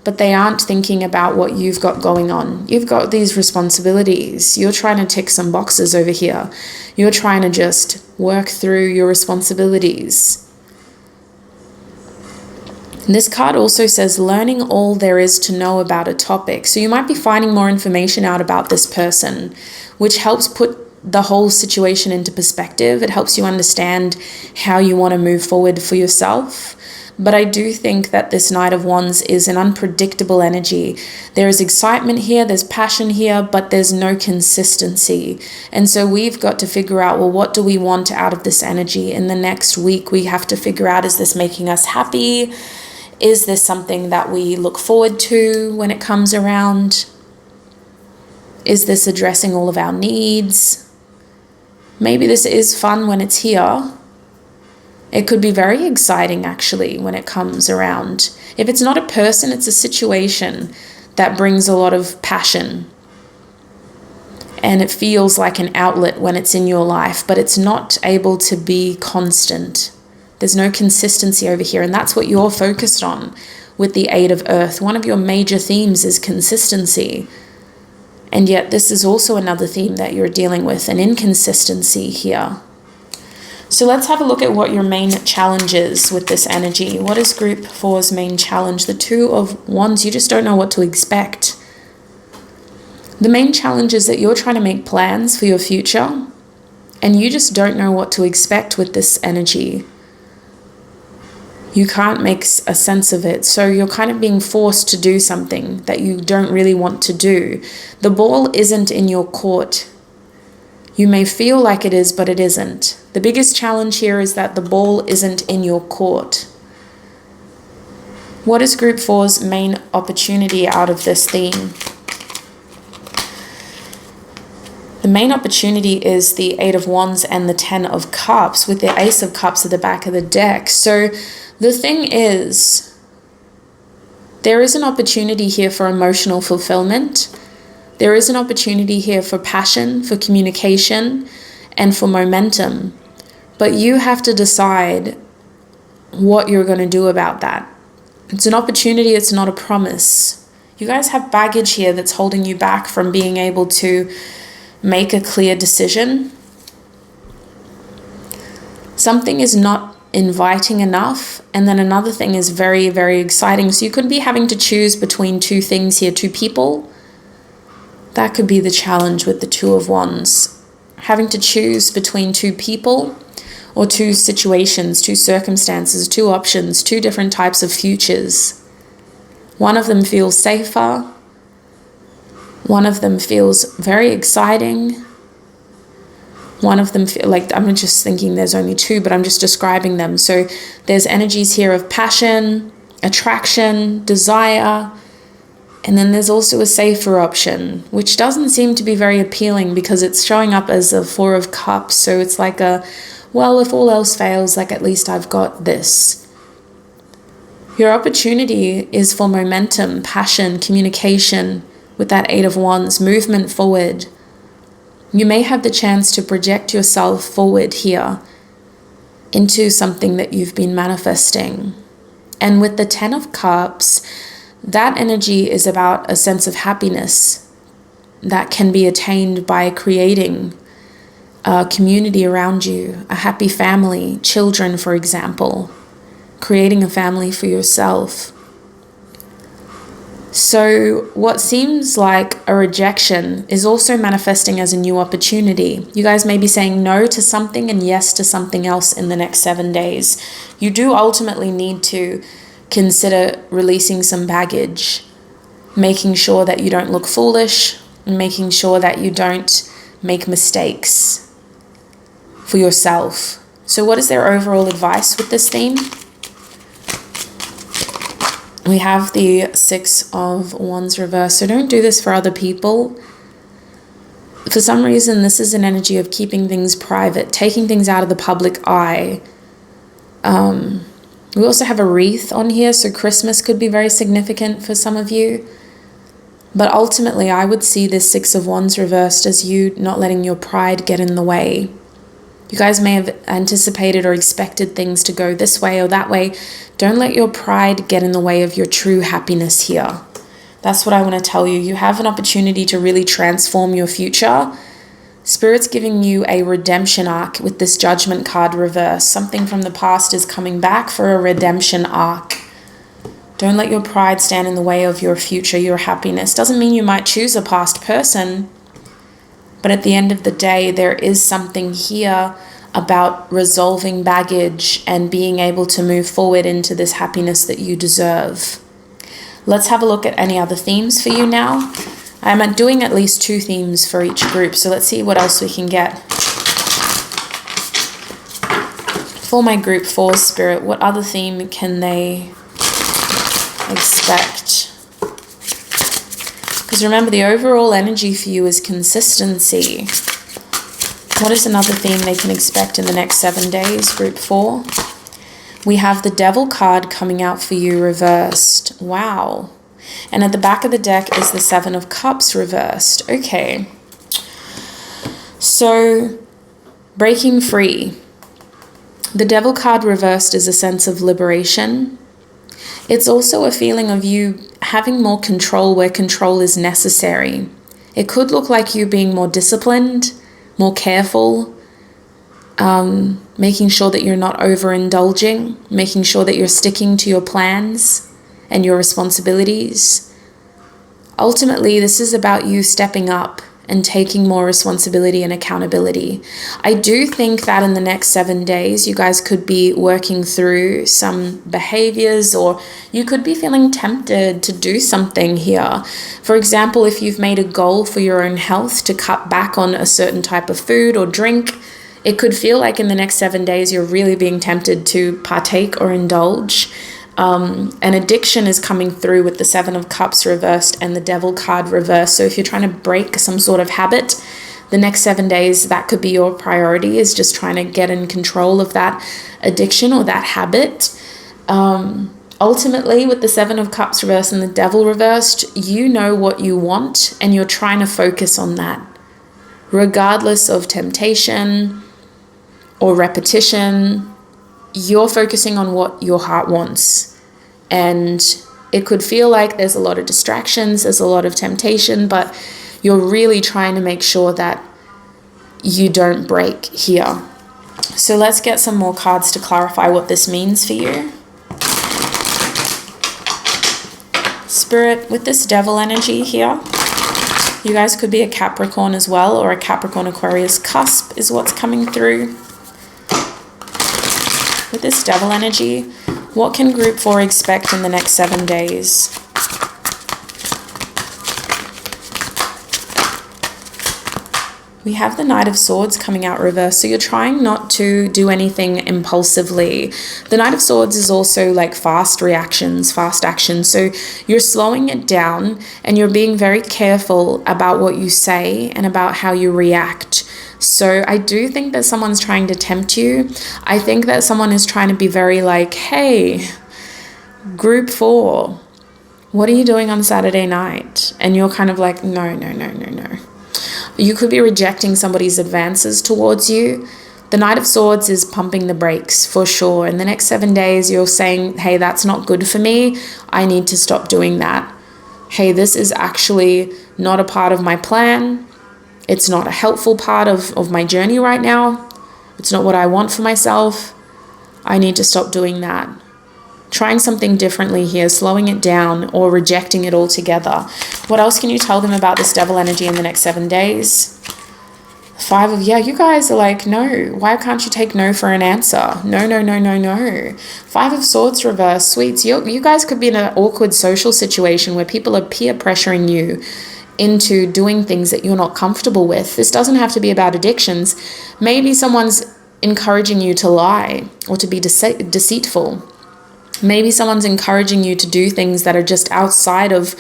but they aren't thinking about what you've got going on. You've got these responsibilities. You're trying to tick some boxes over here. You're trying to just work through your responsibilities. And this card also says learning all there is to know about a topic. So you might be finding more information out about this person, which helps put the whole situation into perspective. It helps you understand how you want to move forward for yourself. But I do think that this Knight of Wands is an unpredictable energy. There is excitement here, there's passion here, but there's no consistency. And so we've got to figure out, well, what do we want out of this energy? In the next week, we have to figure out, is this making us happy? Is this something that we look forward to when it comes around? Is this addressing all of our needs? Maybe this is fun when it's here. It could be very exciting, actually, when it comes around. If it's not a person, it's a situation that brings a lot of passion. And it feels like an outlet when it's in your life, but it's not able to be constant. There's no consistency over here, and that's what you're focused on with the Eight of Earth. One of your major themes is consistency. And yet this is also another theme that you're dealing with, an inconsistency here. So let's have a look at what your main challenge is with this energy. What is Group 4's main challenge? The Two of Wands, you just don't know what to expect. The main challenge is that you're trying to make plans for your future, and you just don't know what to expect with this energy. You can't make a sense of it. So you're kind of being forced to do something that you don't really want to do. The ball isn't in your court. You may feel like it is, but it isn't. The biggest challenge here is that the ball isn't in your court. What is Group 4's main opportunity out of this theme? The main opportunity is the Eight of Wands and the Ten of Cups, with the Ace of Cups at the back of the deck. So the thing is, there is an opportunity here for emotional fulfillment. There is an opportunity here for passion, for communication, and for momentum. But you have to decide what you're going to do about that. It's an opportunity, it's not a promise. You guys have baggage here that's holding you back from being able to make a clear decision. Something is not inviting enough, and then another thing is very, very exciting. So you could be having to choose between two things here, two people. That could be the challenge with the Two of Wands. Having to choose between two people or two situations, two circumstances, two options, two different types of futures. One of them feels safer. One of them feels very exciting. One of them feel like, I'm just thinking there's only two, but I'm just describing them. So there's energies here of passion, attraction, desire, and then there's also a safer option, which doesn't seem to be very appealing because it's showing up as a Four of Cups. So it's like a, well, if all else fails, like at least I've got this. Your opportunity is for momentum, passion, communication with that Eight of Wands, movement forward. You may have the chance to project yourself forward here into something that you've been manifesting. And with the Ten of Cups, that energy is about a sense of happiness that can be attained by creating a community around you, a happy family, children, for example, creating a family for yourself. So what seems like a rejection is also manifesting as a new opportunity. You guys may be saying no to something and yes to something else in the next 7 days. You do ultimately need to consider releasing some baggage, making sure that you don't look foolish, and making sure that you don't make mistakes for yourself. So what is their overall advice with this theme? We have the Six of Wands reversed. So don't do this for other people. For some reason, this is an energy of keeping things private, taking things out of the public eye. We also have a wreath on here, so Christmas could be very significant for some of you. But ultimately, I would see this Six of Wands reversed as you not letting your pride get in the way. You guys may have anticipated or expected things to go this way or that way. Don't let your pride get in the way of your true happiness here. That's what I want to tell you. You have an opportunity to really transform your future. Spirit's giving you a redemption arc with this Judgment card reverse. Something from the past is coming back for a redemption arc. Don't let your pride stand in the way of your future, your happiness. Doesn't mean you might choose a past person, but at the end of the day, there is something here about resolving baggage and being able to move forward into this happiness that you deserve. Let's have a look at any other themes for you now. I'm doing at least 2 themes for each group, so let's see what else we can get. For my group 4 Spirit, what other theme can they expect? Because remember, the overall energy for you is consistency. What is another theme they can expect in the next 7 days, group 4? We have the Devil card coming out for you reversed. Wow. And at the back of the deck is the 7 of Cups reversed. Okay. So, breaking free. The Devil card reversed is a sense of liberation. It's also a feeling of you having more control where control is necessary. It could look like you being more disciplined, more careful, making sure that you're not overindulging, making sure that you're sticking to your plans and your responsibilities. Ultimately, this is about you stepping up and taking more responsibility and accountability. I do think that in the next 7 days, you guys could be working through some behaviors, or you could be feeling tempted to do something here. For example, if you've made a goal for your own health to cut back on a certain type of food or drink, it could feel like in the next 7 days, you're really being tempted to partake or indulge. An addiction is coming through with the 7 of Cups reversed and the Devil card reversed. So if you're trying to break some sort of habit, the next 7 days, that could be your priority, is just trying to get in control of that addiction or that habit. Ultimately, with the 7 of Cups reversed and the Devil reversed, you know what you want and you're trying to focus on that. Regardless of temptation or repetition, you're focusing on what your heart wants. And it could feel like there's a lot of distractions, there's a lot of temptation, but you're really trying to make sure that you don't break here. So let's get some more cards to clarify what this means for you. Spirit, with this Devil energy here, you guys could be a Capricorn as well, or a Capricorn Aquarius cusp is what's coming through. With this Devil energy, what can group 4 expect in the next 7 days? We have the Knight of Swords coming out reversed, so you're trying not to do anything impulsively. The Knight of Swords is also like fast reactions, fast action, so you're slowing it down and you're being very careful about what you say and about how you react. So I do think that someone's trying to tempt you. I think that someone is trying to be very like, hey, group 4, what are you doing on Saturday night? And you're kind of like, no. You could be rejecting somebody's advances towards you. The Knight of Swords is pumping the brakes for sure. In the next 7 days, you're saying, hey, that's not good for me. I need to stop doing that. Hey, this is actually not a part of my plan. It's not a helpful part of my journey right now. It's not what I want for myself. I need to stop doing that. Trying something differently here, slowing it down or rejecting it altogether. What else can you tell them about this Devil energy in the next 7 days? 5 of, you guys are like, no. Why can't you take no for an answer? No. 5 of Swords reverse, sweets. You guys could be in an awkward social situation where people are peer pressuring you into doing things that you're not comfortable with. This doesn't have to be about addictions. Maybe someone's encouraging you to lie or to be deceitful. Maybe someone's encouraging you to do things that are just outside of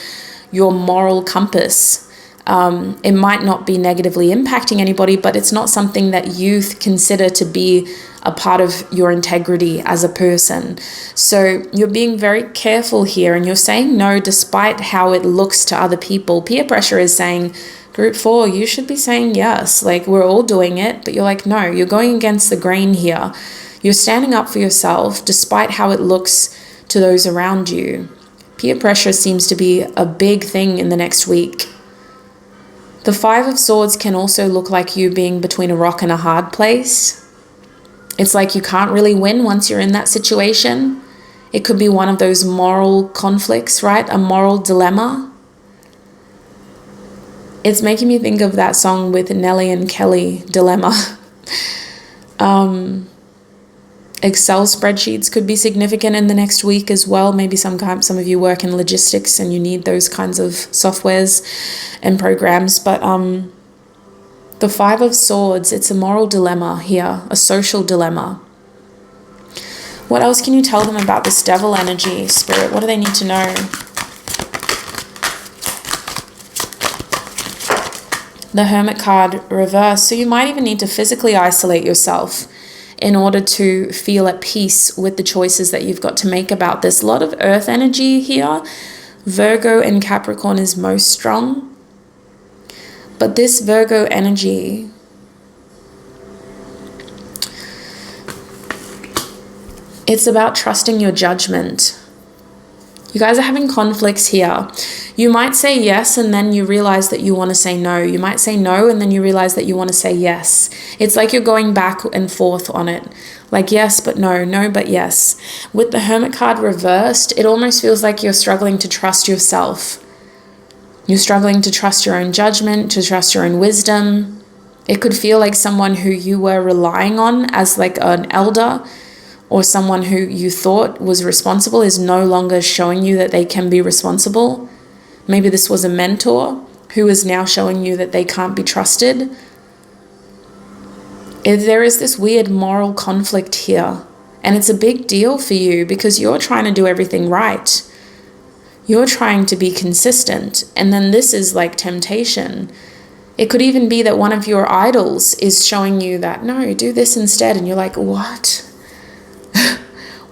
your moral compass. It might not be negatively impacting anybody, but it's not something that you consider to be a part of your integrity as a person. So you're being very careful here and you're saying no despite how it looks to other people. Peer pressure is saying, Group 4, you should be saying yes. Like, we're all doing it, but you're like, no, you're going against the grain here. You're standing up for yourself despite how it looks to those around you. Peer pressure seems to be a big thing in the next week. The 5 of Swords can also look like you being between a rock and a hard place. It's like you can't really win once you're in that situation. It could be one of those moral conflicts, right? A moral dilemma. It's making me think of that song with Nelly and Kelly, Dilemma. Excel spreadsheets could be significant in the next week as well. Maybe some of you work in logistics and you need those kinds of softwares and programs. But the 5 of Swords, it's a moral dilemma here, a social dilemma. What else can you tell them about this devil energy, Spirit? What do they need to know? The Hermit card reversed. So you might even need to physically isolate yourself in order to feel at peace with the choices that you've got to make about this. A lot of earth energy here. Virgo and Capricorn is most strong. But this Virgo energy, it's about trusting your judgment. You guys are having conflicts here. You might say yes and then you realize that you want to say no. You might say no and then you realize that you want to say yes. It's like you're going back and forth on it. Like yes, but no, no, but yes. With the Hermit card reversed, it almost feels like you're struggling to trust yourself. You're struggling to trust your own judgment, to trust your own wisdom. It could feel like someone who you were relying on as like an elder or someone who you thought was responsible is no longer showing you that they can be responsible. Maybe this was a mentor who is now showing you that they can't be trusted. There is this weird moral conflict here, and it's a big deal for you because you're trying to do everything right. You're trying to be consistent, and then this is like temptation. It could even be that one of your idols is showing you that, no, do this instead, and you're like, what?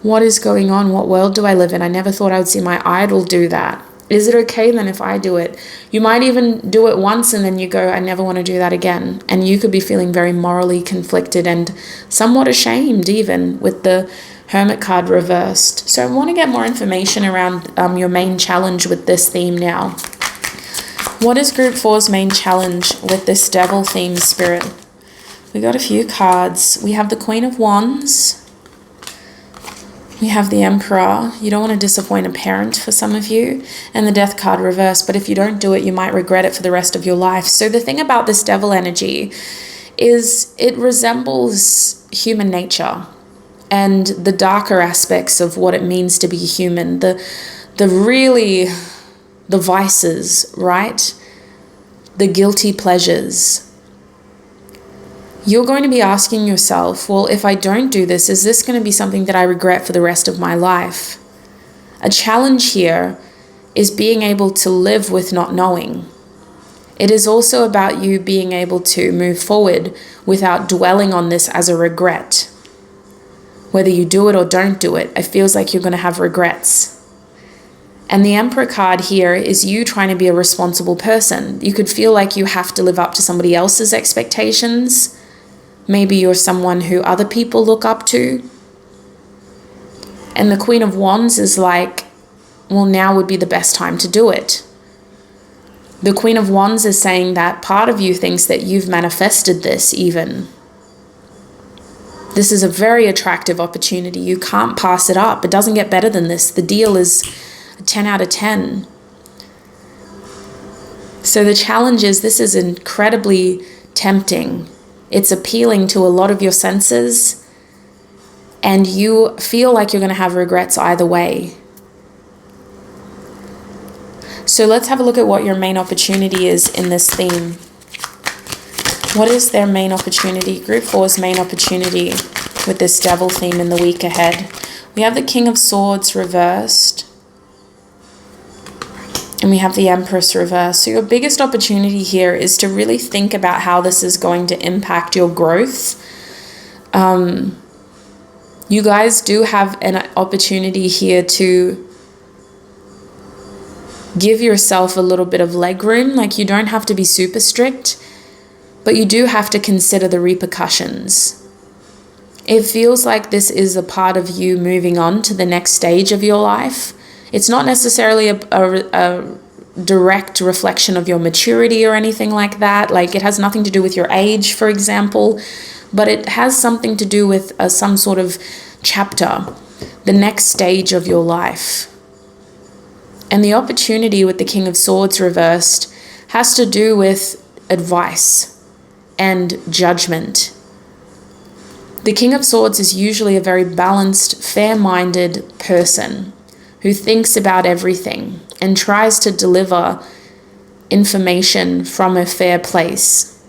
What is going on? What world do I live in? I never thought I would see my idol do that. Is it okay then if I do it? You might even do it once and then you go, I never want to do that again. And you could be feeling very morally conflicted and somewhat ashamed even with the Hermit card reversed. So I want to get more information around your main challenge with this theme now. What is Group 4's main challenge with this devil theme, Spirit? We got a few cards. We have the Queen of Wands. We have the Emperor. You don't want to disappoint a parent for some of you. And the Death card reversed. But if you don't do it, you might regret it for the rest of your life. So the thing about this devil energy is it resembles human nature and the darker aspects of what it means to be human. The vices, right? The guilty pleasures. You're going to be asking yourself, well, if I don't do this, is this going to be something that I regret for the rest of my life? A challenge here is being able to live with not knowing. It is also about you being able to move forward without dwelling on this as a regret. Whether you do it or don't do it, it feels like you're going to have regrets. And the Emperor card here is you trying to be a responsible person. You could feel like you have to live up to somebody else's expectations. Maybe you're someone who other people look up to. And the Queen of Wands is like, well, now would be the best time to do it. The Queen of Wands is saying that part of you thinks that you've manifested this even. This is a very attractive opportunity. You can't pass it up. It doesn't get better than this. The deal is a 10 out of 10. So the challenge is this is incredibly tempting. It's appealing to a lot of your senses, and you feel like you're going to have regrets either way. So let's have a look at what your main opportunity is in this theme. What is their main opportunity? Group 4's main opportunity with this devil theme in the week ahead. We have the King of Swords reversed. And we have the Empress reversed. So your biggest opportunity here is to really think about how this is going to impact your growth. You guys do have an opportunity here to give yourself a little bit of leg room. Like, you don't have to be super strict, but you do have to consider the repercussions. It feels like this is a part of you moving on to the next stage of your life. It's not necessarily a direct reflection of your maturity or anything like that. Like, it has nothing to do with your age, for example, but it has something to do with some sort of chapter, the next stage of your life. And the opportunity with the King of Swords reversed has to do with advice and judgment. The King of Swords is usually a very balanced, fair-minded person who thinks about everything and tries to deliver information from a fair place.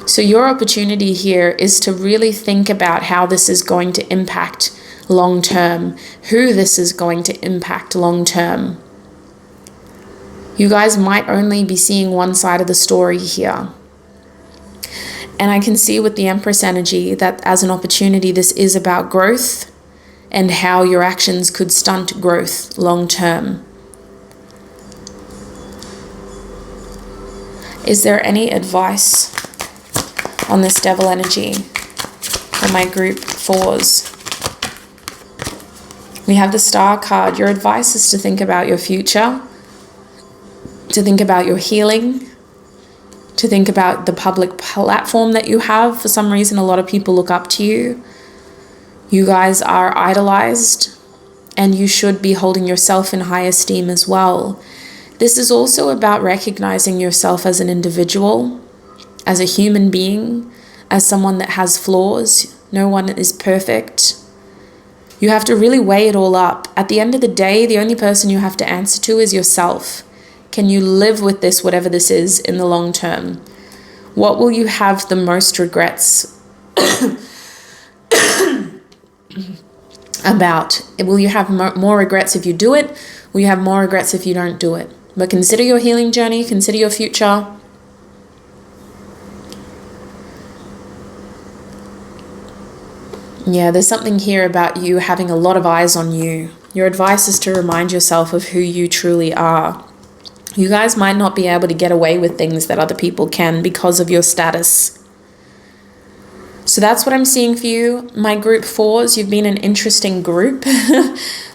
So your opportunity here is to really think about how this is going to impact long term, who this is going to impact long term. You guys might only be seeing one side of the story here. And I can see with the Empress energy that as an opportunity, this is about growth and how your actions could stunt growth long term. Is there any advice on this Devil energy for my group 4s? We have the Star card. Your advice is to think about your future, to think about your healing, to think about the public platform that you have. For some reason, a lot of people look up to you. You guys are idolized, and you should be holding yourself in high esteem as well. This is also about recognizing yourself as an individual, as a human being, as someone that has flaws. No one is perfect. You have to really weigh it all up. At the end of the day, the only person you have to answer to is yourself. Can you live with this, whatever this is, in the long term? What will you have the most regrets about? Will you have more regrets if you do it? Will you have more regrets if you don't do it? But consider your healing journey, consider your future. Yeah, there's something here about you having a lot of eyes on you. Your advice is to remind yourself of who you truly are. You guys might not be able to get away with things that other people can because of your status. So that's what I'm seeing for you. My group 4s, you've been an interesting group.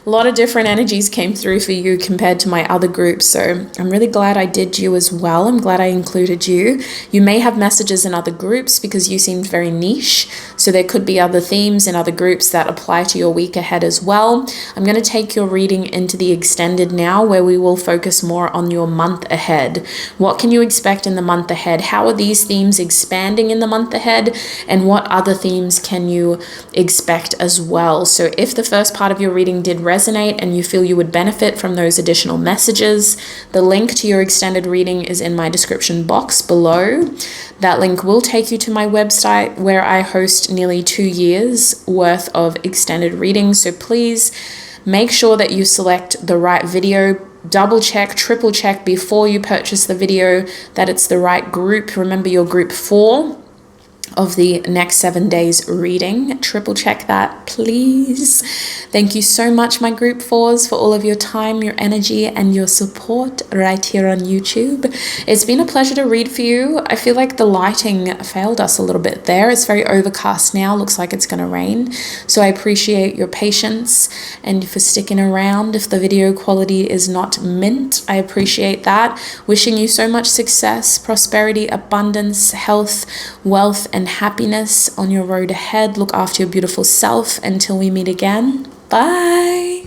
A lot of different energies came through for you compared to my other groups. So I'm really glad I did you as well. I'm glad I included you. You may have messages in other groups because you seemed very niche. So there could be other themes in other groups that apply to your week ahead as well. I'm going to take your reading into the extended now, where we will focus more on your month ahead. What can you expect in the month ahead? How are these themes expanding in the month ahead? And what other themes can you expect as well? So if the first part of your reading did resonate and you feel you would benefit from those additional messages, the link to your extended reading is in my description box below. That link will take you to my website, where I host nearly 2 years worth of extended readings. So please make sure that you select the right video. Double check, triple check before you purchase the video that it's the right group. Remember, your group 4 of the next 7 days reading. Triple check that, please. Thank you so much, my group 4s, for all of your time, your energy, and your support right here on YouTube. It's been a pleasure to read for you. I feel like the lighting failed us a little bit there. It's very overcast now. Looks like it's going to rain. So I appreciate your patience and for sticking around. If the video quality is not mint, I appreciate that. Wishing you so much success, prosperity, abundance, health, wealth, and happiness on your road ahead. Look after your beautiful self until we meet again. Bye.